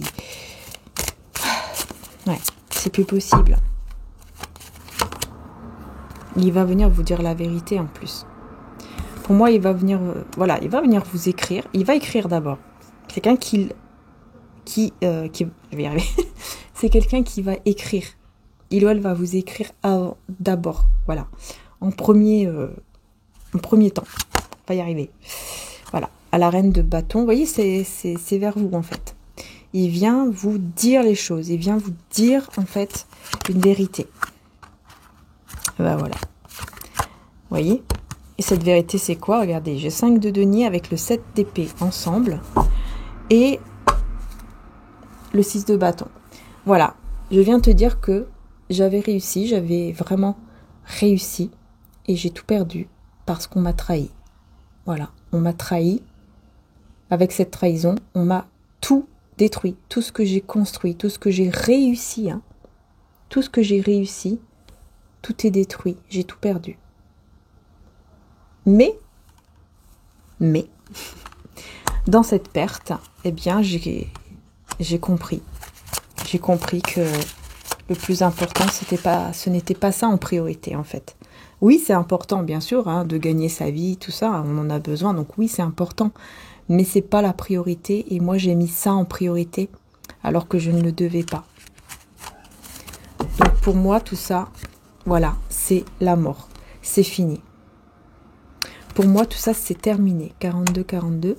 c'est plus possible. Il va venir vous dire la vérité en plus. Pour moi, il va venir, voilà, il va venir vous écrire. Il va écrire d'abord. C'est quelqu'un je vais y arriver. C'est quelqu'un qui va écrire. Il ou elle va vous écrire d'abord, voilà, en premier temps. On va y arriver. Voilà, à la reine de bâton. Vous voyez, c'est vers vous en fait. Il vient vous dire les choses. Il vient vous dire en fait une vérité. Ben voilà. Vous voyez? Et cette vérité, c'est quoi? Regardez, j'ai 5 de denier avec le 7 d'épée ensemble. Et le 6 de bâton. Voilà. Je viens te dire que j'avais réussi. J'avais vraiment réussi. Et j'ai tout perdu parce qu'on m'a trahi. Voilà. On m'a trahi. Avec cette trahison, on m'a tout détruit. Tout ce que j'ai construit, tout ce que j'ai réussi. Hein, tout ce que j'ai réussi, tout est détruit. J'ai tout perdu. Mais, dans cette perte, eh bien, j'ai compris. J'ai compris que le plus important, ce n'était pas ça en priorité, en fait. Oui, c'est important, bien sûr, hein, de gagner sa vie, tout ça, on en a besoin, donc oui, c'est important. Mais c'est pas la priorité, et moi, j'ai mis ça en priorité, alors que je ne le devais pas. Donc, pour moi, tout ça, voilà, c'est la mort. C'est fini. Pour moi, tout ça, c'est terminé. 42-42.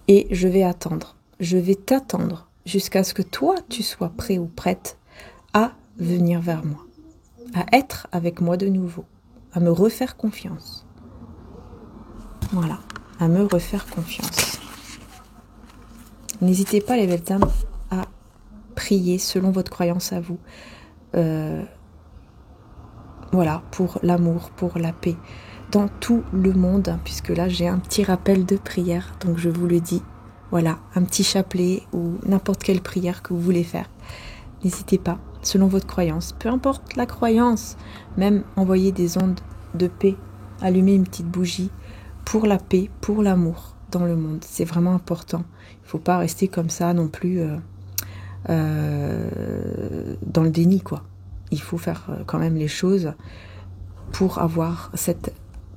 Et je vais attendre. Je vais t'attendre jusqu'à ce que toi, tu sois prêt ou prête à venir vers moi. À être avec moi de nouveau. À me refaire confiance. Voilà. À me refaire confiance. N'hésitez pas, les belles âmes, à prier selon votre croyance à vous. Voilà, pour l'amour, pour la paix, dans tout le monde, hein, puisque là j'ai un petit rappel de prière, donc je vous le dis, voilà, un petit chapelet ou n'importe quelle prière que vous voulez faire. N'hésitez pas, selon votre croyance, peu importe la croyance, même envoyer des ondes de paix, allumer une petite bougie pour la paix, pour l'amour dans le monde, c'est vraiment important. Il ne faut pas rester comme ça non plus dans le déni, quoi. Il faut faire quand même les choses pour avoir cette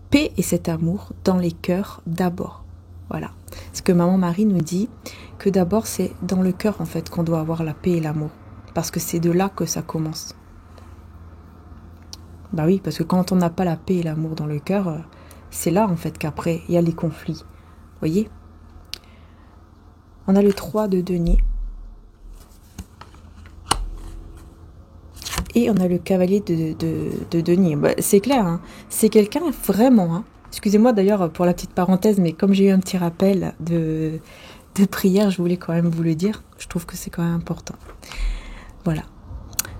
paix et cet amour dans les cœurs d'abord. Voilà. Ce que Maman Marie nous dit, que d'abord c'est dans le cœur en fait qu'on doit avoir la paix et l'amour. Parce que c'est de là que ça commence. Bah oui, parce que quand on n'a pas la paix et l'amour dans le cœur, c'est là en fait qu'après il y a les conflits. Vous voyez? On a le 3 de denier. Et on a le cavalier de denier. Bah, c'est clair, hein. C'est quelqu'un vraiment. Hein. Excusez-moi d'ailleurs pour la petite parenthèse, mais comme j'ai eu un petit rappel de prière, je voulais quand même vous le dire. Je trouve que c'est quand même important. Voilà.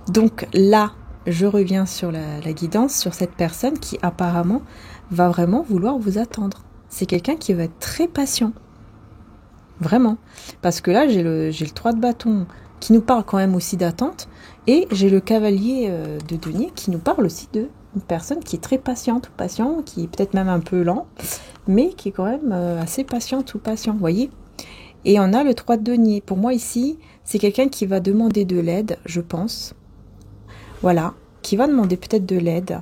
Donc là, je reviens sur la guidance, sur cette personne qui apparemment va vraiment vouloir vous attendre. C'est quelqu'un qui va être très patient. Vraiment. Parce que là, j'ai le 3 de bâton qui nous parle quand même aussi d'attente. Et j'ai le cavalier de denier qui nous parle aussi d'une personne qui est très patiente ou patient, qui est peut-être même un peu lent, mais qui est quand même assez patiente ou patient, vous voyez. Et on a le 3 de denier. Pour moi ici, c'est quelqu'un qui va demander de l'aide, je pense. voilà, qui va demander peut-être de l'aide,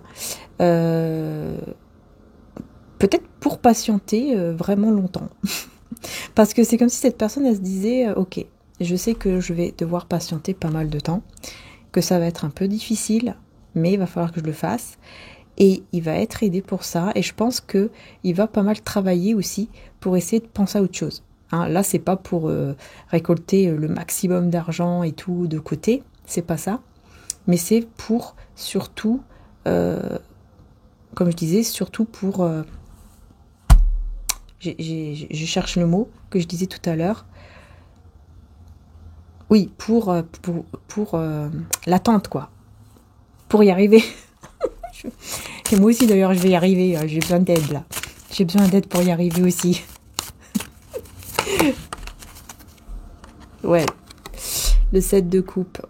peut-être pour patienter vraiment longtemps. Parce que c'est comme si cette personne, elle se disait, ok, je sais que je vais devoir patienter pas mal de temps, que ça va être un peu difficile, mais il va falloir que je le fasse. Et il va être aidé pour ça. Et je pense qu'il va pas mal travailler aussi pour essayer de penser à autre chose. Hein, là, c'est pas pour récolter le maximum d'argent et tout de côté. C'est pas ça. Mais c'est pour surtout, comme je disais, surtout pour... je cherche le mot que je disais tout à l'heure. Oui, pour l'attente, quoi. Pour y arriver. Et moi aussi, d'ailleurs, je vais y arriver. J'ai besoin d'aide, là. J'ai besoin d'aide pour y arriver aussi. Ouais. Le 7 de coupe.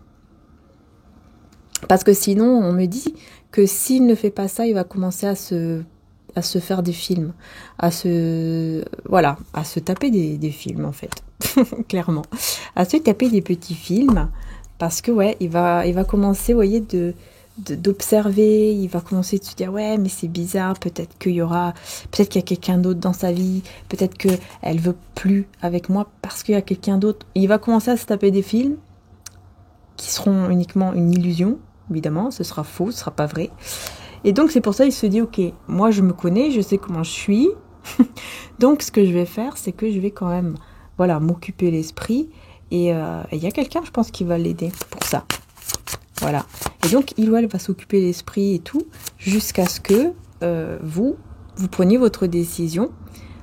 Parce que sinon, on me dit que s'il ne fait pas ça, il va commencer à se faire des films. Voilà, à se taper des films, en fait. Clairement. À se taper des petits films. Parce que, ouais, il va commencer, vous voyez, d'observer, il va commencer de se dire ouais mais c'est bizarre, peut-être qu'il y a quelqu'un d'autre dans sa vie, peut-être qu'elle veut plus avec moi parce qu'il y a quelqu'un d'autre. Il va commencer à se taper des films qui seront uniquement une illusion, évidemment, ce sera faux, ce sera pas vrai. Et donc c'est pour ça il se dit ok, moi je me connais, je sais comment je suis, donc ce que je vais faire c'est que je vais quand même voilà m'occuper l'esprit et il y a quelqu'un je pense qui va l'aider pour ça. Voilà. Et donc, il ou elle va s'occuper de l'esprit et tout, jusqu'à ce que vous preniez votre décision,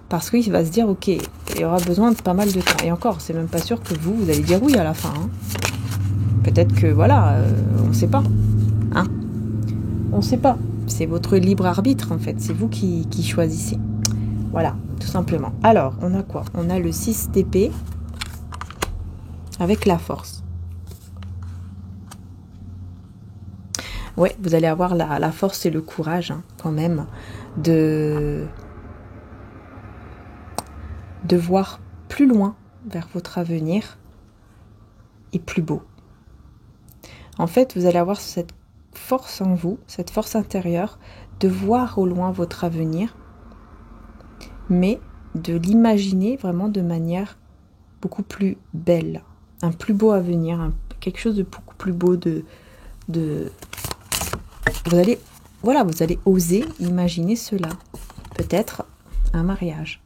parce qu'il va se dire, ok, il y aura besoin de pas mal de temps. Et encore, c'est même pas sûr que vous allez dire oui à la fin. Hein. Peut-être que, voilà, on ne sait pas. Hein. On ne sait pas. C'est votre libre arbitre, en fait. C'est vous qui choisissez. Voilà, tout simplement. Alors, on a quoi? On a le 6 d'épée avec la force. Ouais, vous allez avoir la force et le courage, hein, quand même, de voir plus loin vers votre avenir et plus beau. En fait, vous allez avoir cette force en vous, cette force intérieure, de voir au loin votre avenir, mais de l'imaginer vraiment de manière beaucoup plus belle, un plus beau avenir, quelque chose de beaucoup plus beau, vous allez oser imaginer cela. Peut-être un mariage,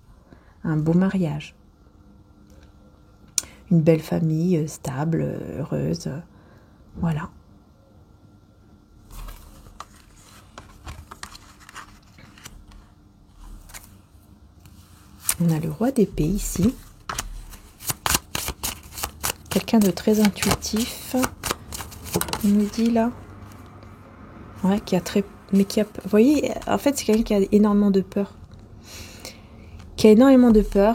un beau mariage, une belle famille stable, heureuse, voilà. On a le roi d'épée ici. Quelqu'un de très intuitif, on me dit là. Ouais, vous voyez, en fait, c'est quelqu'un qui a énormément de peur.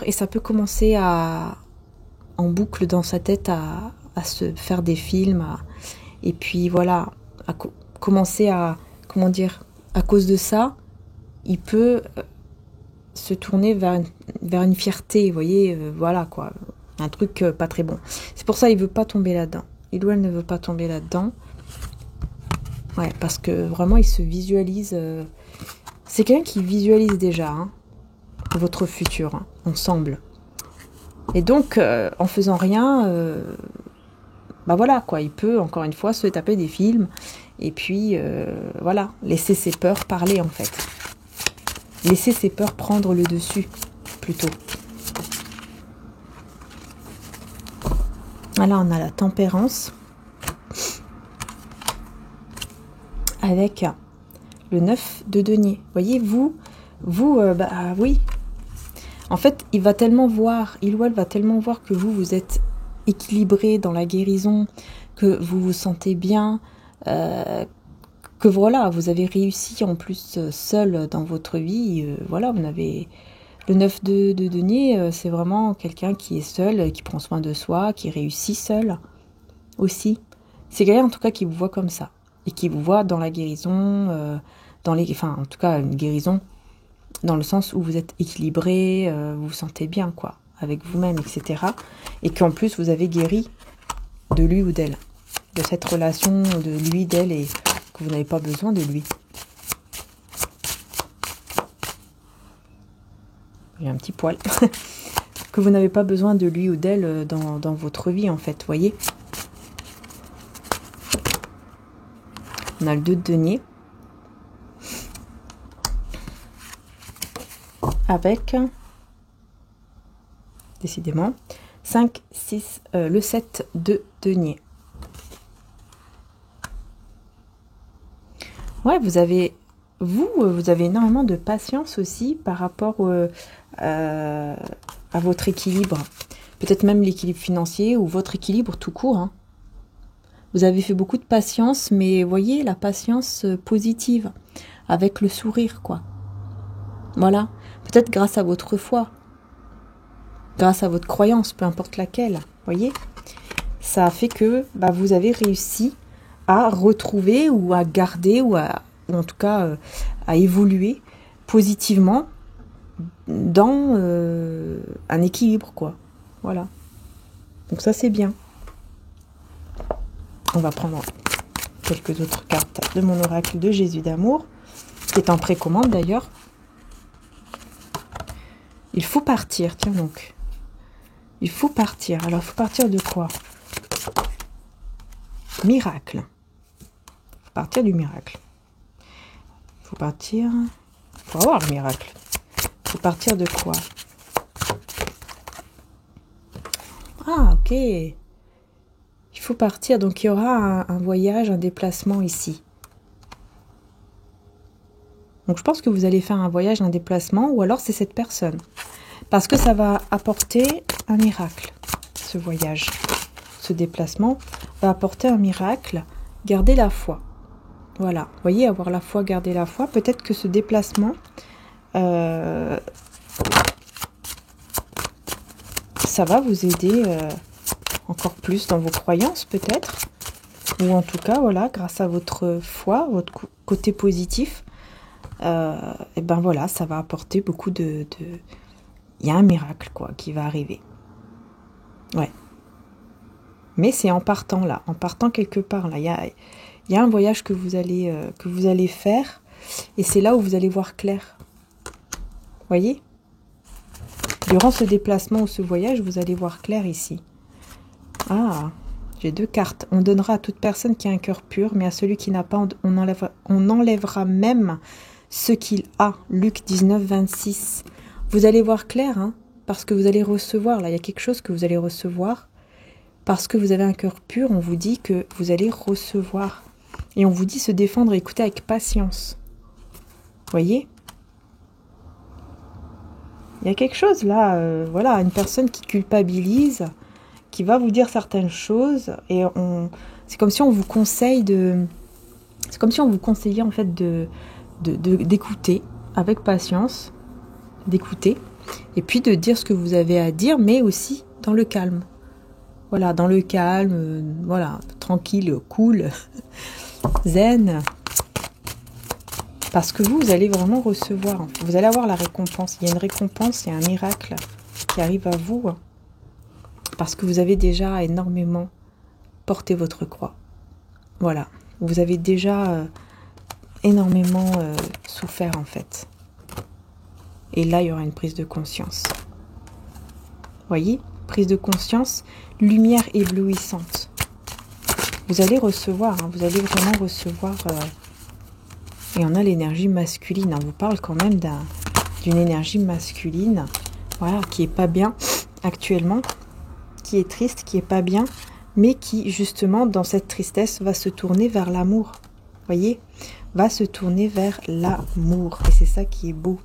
Et ça peut commencer en boucle dans sa tête à se faire des films. Et puis voilà, à commencer à, comment dire, à cause de ça, il peut se tourner vers une fierté, vous voyez, voilà quoi, un truc pas très bon. C'est pour ça qu'il veut pas tomber là-dedans. Il ou elle ne veut pas tomber là-dedans. Ouais, parce que vraiment, il se visualise... C'est quelqu'un qui visualise déjà hein, votre futur, hein, ensemble. Et donc, en faisant rien, bah voilà, quoi, il peut, encore une fois, se taper des films. Et puis, voilà, laisser ses peurs parler, en fait. Laisser ses peurs prendre le dessus, plutôt. Là, on a la tempérance. Avec le 9 de denier. Vous voyez, bah oui. En fait, il ou elle va tellement voir que vous êtes équilibré dans la guérison, que vous vous sentez bien, que voilà, vous avez réussi en plus seul dans votre vie. Voilà, vous avez le 9 de denier, c'est vraiment quelqu'un qui est seul, qui prend soin de soi, qui réussit seul aussi. C'est quelqu'un en tout cas qui vous voit comme ça. Et qui vous voit dans la guérison, en tout cas une guérison, dans le sens où vous êtes équilibré, vous vous sentez bien, quoi, avec vous-même, etc. Et qu'en plus, vous avez guéri de lui ou d'elle. de cette relation de lui, d'elle, et que vous n'avez pas besoin de lui. Il y a un petit poil. Que vous n'avez pas besoin de lui ou d'elle dans votre vie, en fait, voyez. On a le 2 de denier. Avec, décidément, 5, 6, le 7 de denier. Ouais, vous avez énormément de patience aussi par rapport à votre équilibre. Peut-être même l'équilibre financier ou votre équilibre tout court. Hein. Vous avez fait beaucoup de patience, mais voyez, la patience positive, avec le sourire, quoi. Voilà. Peut-être grâce à votre foi, grâce à votre croyance, peu importe laquelle, voyez. Ça a fait que vous avez réussi à retrouver ou à garder ou en tout cas à évoluer positivement dans un équilibre, quoi. Voilà. Donc ça, c'est bien. On va prendre quelques autres cartes de mon oracle de Jésus d'amour, qui est en précommande d'ailleurs. Il faut partir, tiens donc. Il faut partir. Alors, il faut partir de quoi? Miracle. Il faut partir du miracle. Il faut partir... Il faut avoir le miracle. Il faut partir de quoi? Ah, ok. Il faut partir. Donc, il y aura un voyage, un déplacement ici. Donc, je pense que vous allez faire un voyage, un déplacement, ou alors c'est cette personne. Parce que ça va apporter un miracle, ce voyage. Ce déplacement va apporter un miracle. Gardez la foi. Voilà. Vous voyez, avoir la foi, garder la foi. Peut-être que ce déplacement, ça va vous aider encore plus dans vos croyances, peut-être. Ou en tout cas, voilà, grâce à votre foi, votre côté positif, et ben voilà, ça va apporter beaucoup de... Il y a un miracle, quoi, qui va arriver. Ouais. Mais c'est en partant, là. En partant quelque part, là. Il y a un voyage que vous allez faire. Et c'est là où vous allez voir clair. Voyez? Durant ce déplacement ou ce voyage, vous allez voir clair ici. Ah, j'ai 2 cartes. On donnera à toute personne qui a un cœur pur, mais à celui qui n'a pas, on enlèvera même ce qu'il a. Luc 19, 26. Vous allez voir clair, hein, parce que vous allez recevoir. Là, il y a quelque chose que vous allez recevoir. Parce que vous avez un cœur pur, on vous dit que vous allez recevoir. Et on vous dit se défendre et écouter avec patience. Voyez? Il y a quelque chose là, voilà, une personne qui culpabilise, qui va vous dire certaines choses. Et c'est comme si on vous conseille de... C'est comme si on vous conseillait en fait d'écouter avec patience. D'écouter. Et puis de dire ce que vous avez à dire, mais aussi dans le calme. Voilà, dans le calme, voilà, tranquille, cool, zen. Parce que vous allez vraiment recevoir, vous allez avoir la récompense. Il y a une récompense, il y a un miracle qui arrive à vous. Parce que vous avez déjà énormément porté votre croix. Voilà, vous avez déjà énormément souffert en fait. Et là, il y aura une prise de conscience. Voyez ? Prise de conscience, lumière éblouissante. Vous allez recevoir, hein, vous allez vraiment recevoir. Et on a l'énergie masculine. On vous parle quand même d'une énergie masculine, voilà, qui est pas bien actuellement, qui est triste, qui est pas bien, mais qui justement dans cette tristesse va se tourner vers l'amour. Voyez, va se tourner vers l'amour. Et c'est ça qui est beau.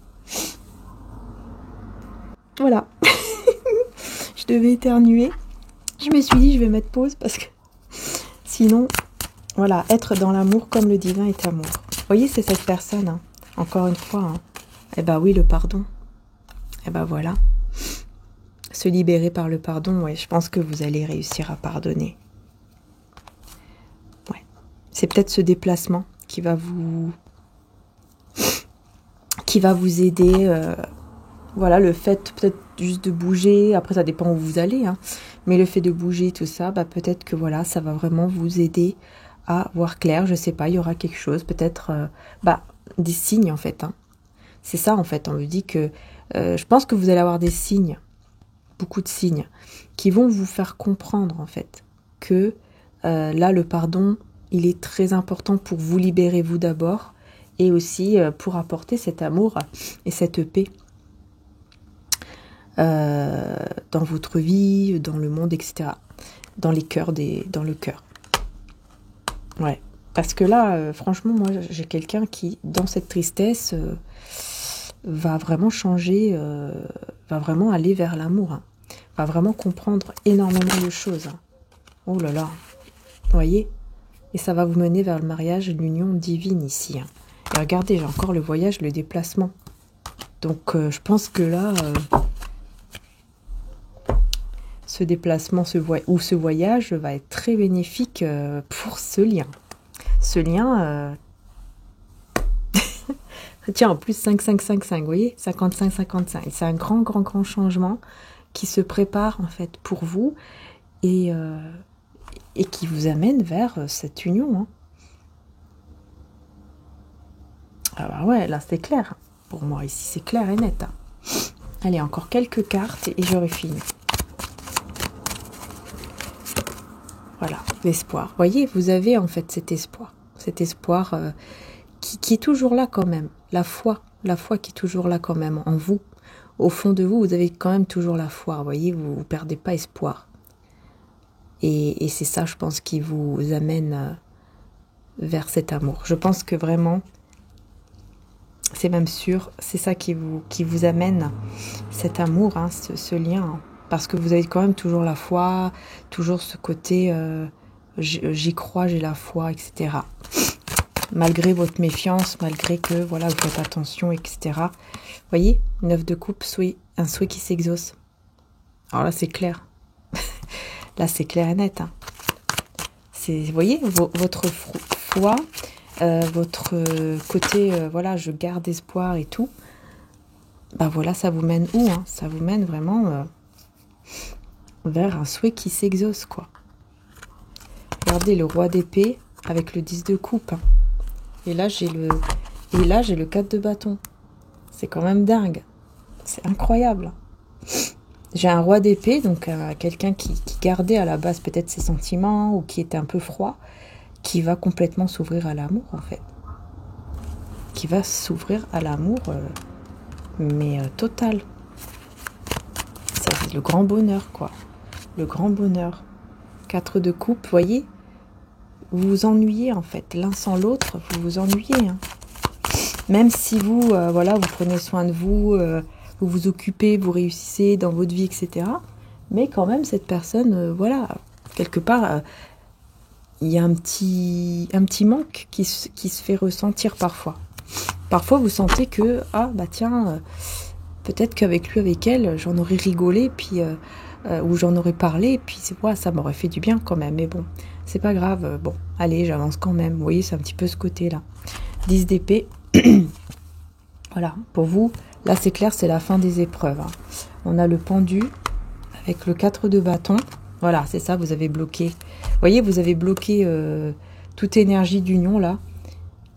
Voilà. Je devais éternuer. Je me suis dit, je vais mettre pause parce que sinon, voilà, être dans l'amour comme le divin est amour. Vous voyez, c'est cette personne, hein. Encore une fois. Hein. Eh ben oui, le pardon. Eh ben voilà. Se libérer par le pardon, ouais, je pense que vous allez réussir à pardonner. Ouais. C'est peut-être ce déplacement qui va vous aider. Voilà, le fait peut-être juste de bouger. Après, ça dépend où vous allez. Hein. Mais le fait de bouger, tout ça, bah, peut-être que voilà, ça va vraiment vous aider à voir clair. Je sais pas, il y aura quelque chose, peut-être des signes en fait. Hein. C'est ça en fait, on me dit que je pense que vous allez avoir des signes, beaucoup de signes, qui vont vous faire comprendre en fait que là, le pardon, il est très important pour vous libérer vous d'abord et aussi pour apporter cet amour et cette paix dans votre vie, dans le monde, etc. Dans les cœurs dans le cœur. Ouais. Parce que là, franchement, moi, j'ai quelqu'un qui, dans cette tristesse, va vraiment changer, va vraiment aller vers l'amour. Hein. Va vraiment comprendre énormément de choses. Hein. Oh là là. Vous voyez? Et ça va vous mener vers le mariage, l'union divine ici. Hein. Et regardez, j'ai encore le voyage, le déplacement. Donc, je pense que là, ce déplacement ou ce voyage va être très bénéfique pour ce lien. Ce lien, tiens, en plus 5-5-5-5, vous voyez, 55-55. C'est un grand changement qui se prépare en fait pour vous et qui vous amène vers cette union. Hein. Ah bah ouais, là c'est clair. Pour moi, ici c'est clair et net. Hein. Allez, encore quelques cartes et j'aurai fini. Voilà, l'espoir. Vous voyez, vous avez en fait cet espoir qui est toujours là quand même. La foi qui est toujours là quand même en vous. Au fond de vous, vous avez quand même toujours la foi. Vous voyez, vous ne perdez pas espoir. Et c'est ça, je pense, qui vous amène vers cet amour. Je pense que vraiment, c'est même sûr, c'est ça qui vous amène cet amour, hein, ce lien. Hein. Parce que vous avez quand même toujours la foi, toujours ce côté j'y crois, j'ai la foi, etc. Malgré votre méfiance, malgré que voilà, vous faites attention, etc. Vous voyez, 9 de coupe, un souhait qui s'exauce. Alors là, c'est clair. Là, c'est clair et net. Hein. Vous voyez, votre foi, votre côté, voilà, je garde espoir et tout. Bah voilà, ça vous mène où hein? Ça vous mène vraiment vers un souhait qui s'exauce, quoi. Regardez le roi d'épée avec le 10 de coupe. Hein. Et là, j'ai le 4 de bâton. C'est quand même dingue. C'est incroyable. J'ai un roi d'épée, donc quelqu'un qui gardait à la base peut-être ses sentiments ou qui était un peu froid, qui va complètement s'ouvrir à l'amour, en fait. Qui va s'ouvrir à l'amour, mais total. C'est le grand bonheur, quoi. Le grand bonheur. 4 de coupe, vous voyez? Vous vous ennuyez, en fait. L'un sans l'autre, vous vous ennuyez. Hein. Même si vous, voilà, vous prenez soin de vous, vous vous occupez, vous réussissez dans votre vie, etc. Mais quand même, cette personne, voilà, quelque part, il y a un petit manque qui se fait ressentir parfois. Parfois, vous sentez que, ah, bah tiens, peut-être qu'avec lui, avec elle, j'en aurais rigolé, puis, ou j'en aurais parlé, puis ouais, ça m'aurait fait du bien quand même. Mais bon, c'est pas grave. Bon, allez, j'avance quand même. Vous voyez, c'est un petit peu ce côté-là. 10 d'épée. Voilà, pour vous, là, c'est clair, c'est la fin des épreuves. Hein. On a le pendu avec le 4 de bâton. Voilà, c'est ça, vous avez bloqué. Vous voyez, vous avez bloqué toute énergie d'union, là,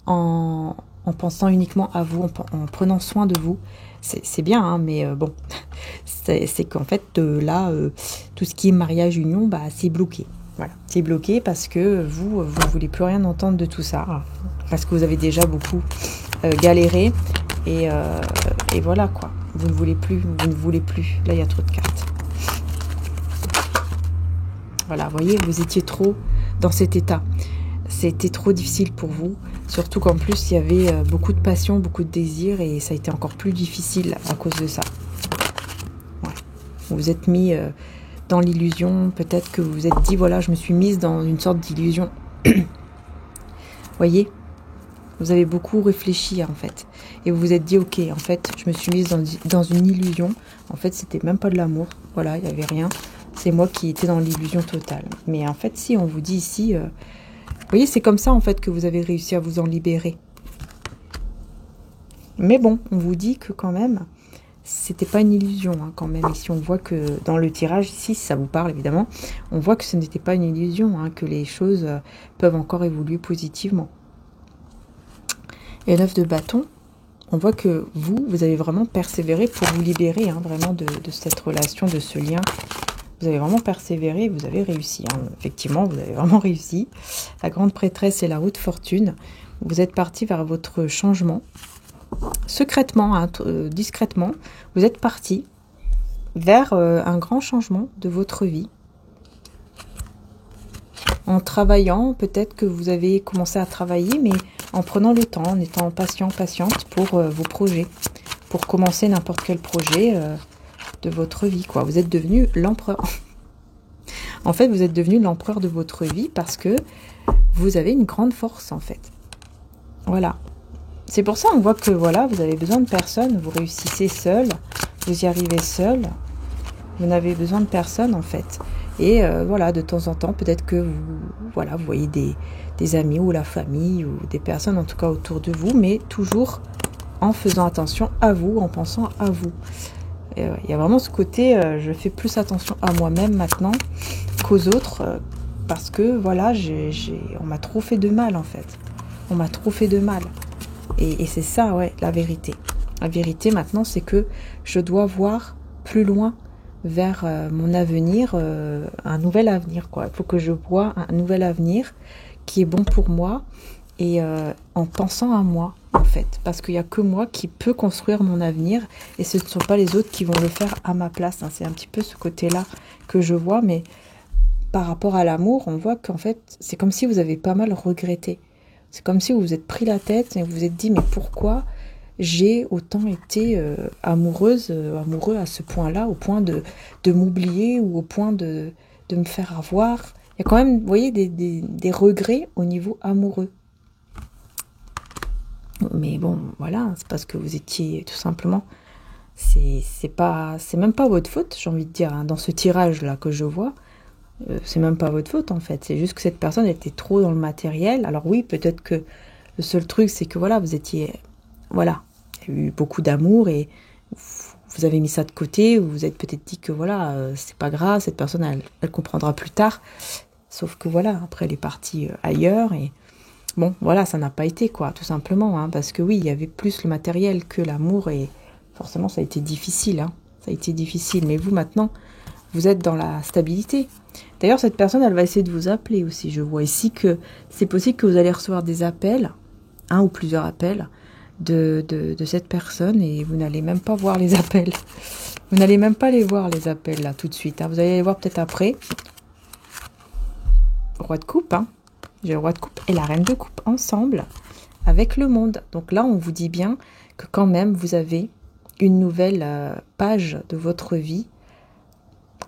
en pensant uniquement à vous, en prenant soin de vous. C'est bien, hein, mais bon, c'est qu'en fait, là, tout ce qui est mariage, union, bah, c'est bloqué. Voilà, c'est bloqué parce que vous ne voulez plus rien entendre de tout ça. Hein, parce que vous avez déjà beaucoup galéré. Et voilà, quoi. Vous ne voulez plus. Là, il y a trop de cartes. Voilà, vous voyez, vous étiez trop dans cet état. C'était trop difficile pour vous. Surtout qu'en plus, il y avait beaucoup de passion, beaucoup de désir. Et ça a été encore plus difficile à cause de ça. Ouais. Vous vous êtes mis dans l'illusion. Peut-être que vous vous êtes dit, voilà, je me suis mise dans une sorte d'illusion. Voyez, vous avez beaucoup réfléchi, en fait. Et vous vous êtes dit, ok, en fait, je me suis mise dans une illusion. En fait, c'était même pas de l'amour. Voilà, il n'y avait rien. C'est moi qui étais dans l'illusion totale. Mais en fait, si, on vous dit ici... vous voyez, c'est comme ça, en fait, que vous avez réussi à vous en libérer. Mais bon, on vous dit que quand même, c'était pas une illusion hein, quand même. Ici, on voit que dans le tirage, ici, si ça vous parle évidemment, on voit que ce n'était pas une illusion, hein, que les choses peuvent encore évoluer positivement. Et 9 de bâton, on voit que vous avez vraiment persévéré pour vous libérer hein, vraiment de cette relation, de ce lien. Vous avez vraiment persévéré et vous avez réussi. Hein. Effectivement, vous avez vraiment réussi. La grande prêtresse et la haute fortune. Vous êtes parti vers votre changement. Secrètement, hein, discrètement, vous êtes parti vers un grand changement de votre vie. En travaillant, peut-être que vous avez commencé à travailler, mais en prenant le temps, en étant patiente pour vos projets, pour commencer n'importe quel projet de votre vie, quoi. Vous êtes devenu l'empereur. En fait, vous êtes devenu l'empereur de votre vie parce que vous avez une grande force, en fait. Voilà. C'est pour ça on voit que voilà, vous avez besoin de personne, vous réussissez seul, vous y arrivez seul, vous n'avez besoin de personne en fait. Et voilà, de temps en temps, peut-être que vous voyez des amis ou la famille ou des personnes en tout cas autour de vous, mais toujours en faisant attention à vous, en pensant à vous. Il y a vraiment ce côté, je fais plus attention à moi-même maintenant qu'aux autres, parce que voilà, on m'a trop fait de mal en fait. On m'a trop fait de mal. Et c'est ça, ouais, la vérité. La vérité maintenant, c'est que je dois voir plus loin vers mon avenir, un nouvel avenir, quoi. Il faut que je voie un nouvel avenir qui est bon pour moi et en pensant à moi, en fait. Parce qu'il n'y a que moi qui peux construire mon avenir et ce ne sont pas les autres qui vont le faire à ma place. Hein. C'est un petit peu ce côté-là que je vois, mais par rapport à l'amour, on voit qu'en fait, c'est comme si vous avez pas mal regretté. C'est comme si vous vous êtes pris la tête et vous vous êtes dit, mais pourquoi j'ai autant été amoureux à ce point-là, au point de m'oublier ou au point de me faire avoir. Il y a quand même, vous voyez, des regrets au niveau amoureux. Mais bon, voilà, c'est parce que vous étiez tout simplement... C'est même pas votre faute, j'ai envie de dire, hein, dans ce tirage-là que je vois. C'est même pas votre faute en fait, c'est juste que cette personne était trop dans le matériel. Alors oui, peut-être que le seul truc c'est que voilà, vous étiez, voilà, il y a eu beaucoup d'amour et vous avez mis ça de côté, vous vous êtes peut-être dit que voilà, c'est pas grave, cette personne elle comprendra plus tard. Sauf que voilà, après elle est partie ailleurs et bon, voilà, ça n'a pas été quoi, tout simplement, hein, parce que oui, il y avait plus le matériel que l'amour et forcément ça a été difficile, hein, ça a été difficile. Mais vous maintenant, vous êtes dans la stabilité. D'ailleurs, cette personne, elle va essayer de vous appeler aussi. Je vois ici que c'est possible que vous allez recevoir des appels, un ou plusieurs appels de cette personne et vous n'allez même pas voir les appels. Vous n'allez même pas les voir, les appels, là, tout de suite. Hein. Vous allez les voir peut-être après. Roi de coupe, hein. J'ai le roi de coupe et la reine de coupe ensemble avec le monde. Donc là, on vous dit bien que quand même, vous avez une nouvelle page de votre vie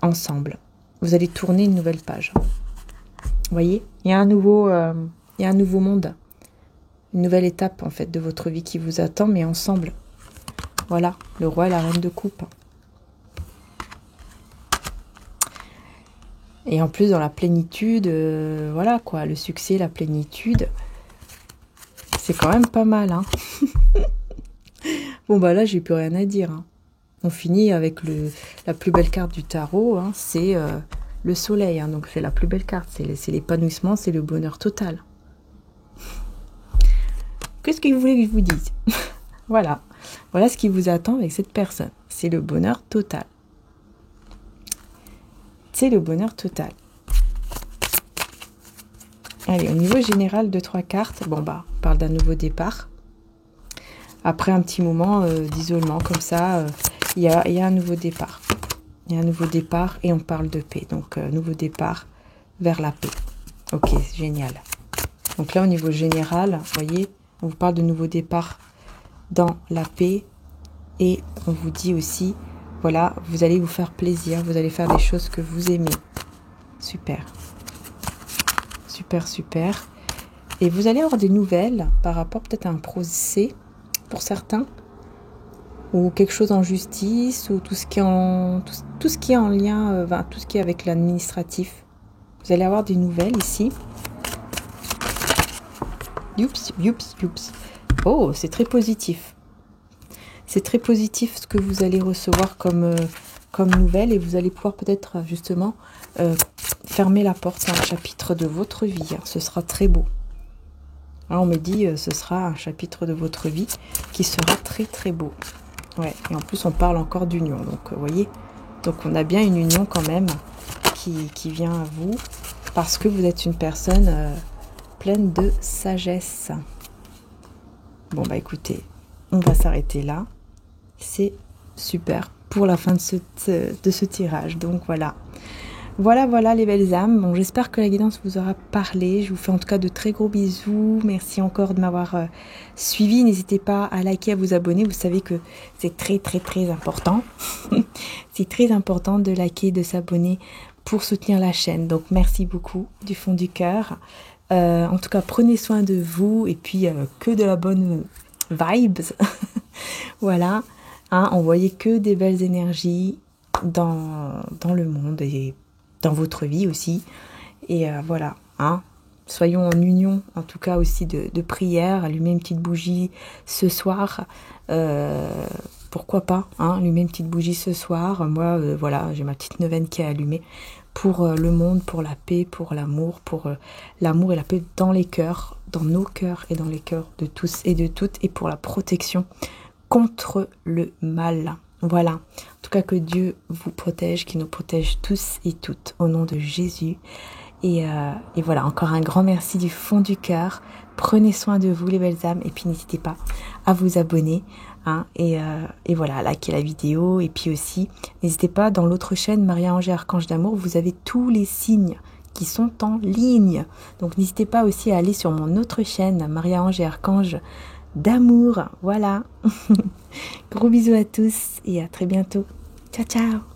ensemble. Vous allez tourner une nouvelle page. Vous voyez, il y a un nouveau monde, une nouvelle étape en fait de votre vie qui vous attend, mais ensemble. Voilà, le roi et la reine de coupe. Et en plus dans la plénitude, voilà quoi, le succès, la plénitude, c'est quand même pas mal. Hein. Bon bah là, j'ai plus rien à dire. Hein. On finit avec la plus belle carte du tarot, hein, c'est le soleil. Hein, donc c'est la plus belle carte, c'est l'épanouissement, c'est le bonheur total. Qu'est-ce que vous voulez que je vous dise? Voilà. Voilà ce qui vous attend avec cette personne. C'est le bonheur total. C'est le bonheur total. Allez, au niveau général de 3 cartes, bon bah, on parle d'un nouveau départ. Après un petit moment d'isolement comme ça, il y a un nouveau départ. Il y a un nouveau départ et on parle de paix. Donc, nouveau départ vers la paix. Ok, c'est génial. Donc là, au niveau général, vous voyez, on vous parle de nouveau départ dans la paix. Et on vous dit aussi, voilà, vous allez vous faire plaisir. Vous allez faire des choses que vous aimez. Super. Super, super. Et vous allez avoir des nouvelles par rapport peut-être à un procès pour certains. Ou quelque chose en justice, ou tout ce qui est en lien, tout ce qui est avec l'administratif. Vous allez avoir des nouvelles ici. Youps, youps, youps. Oh, c'est très positif. c'est très positif ce que vous allez recevoir comme, comme nouvelle, et vous allez pouvoir peut-être justement fermer la porte à un chapitre de votre vie. Hein. Ce sera très beau. Alors on me dit ce sera un chapitre de votre vie qui sera très très beau. Ouais, et en plus on parle encore d'union, donc vous voyez, donc on a bien une union quand même qui vient à vous, parce que vous êtes une personne pleine de sagesse. Bon bah écoutez, on va s'arrêter là. C'est super pour la fin de ce tirage. Donc voilà. Voilà les belles âmes. Bon, j'espère que la guidance vous aura parlé. Je vous fais en tout cas de très gros bisous. Merci encore de m'avoir suivi. N'hésitez pas à liker, à vous abonner. Vous savez que c'est très important. C'est très important de liker, de s'abonner pour soutenir la chaîne. Donc merci beaucoup du fond du cœur. En tout cas, prenez soin de vous et puis que de la bonne vibes. Voilà. Hein, envoyez que des belles énergies dans le monde et dans votre vie aussi. Et voilà. Hein, soyons en union, en tout cas aussi de prière. Allumer une petite bougie ce soir. Pourquoi pas, hein, allumer une petite bougie ce soir. Moi, voilà, j'ai ma petite neuvaine qui est allumée pour le monde, pour la paix, pour l'amour et la paix dans les cœurs, dans nos cœurs et dans les cœurs de tous et de toutes, et pour la protection contre le mal. Voilà. En tout cas, que Dieu vous protège, qu'il nous protège tous et toutes, au nom de Jésus. Et voilà, encore un grand merci du fond du cœur. Prenez soin de vous, les belles âmes, et puis n'hésitez pas à vous abonner. Hein, et voilà, likez la vidéo. Et puis aussi, n'hésitez pas, dans l'autre chaîne, Maria-Ange et Archange d'amour, vous avez tous les signes qui sont en ligne. Donc n'hésitez pas aussi à aller sur mon autre chaîne, Maria-Ange et Archange d'amour. Voilà. Gros bisous à tous et à très bientôt. Ciao, ciao.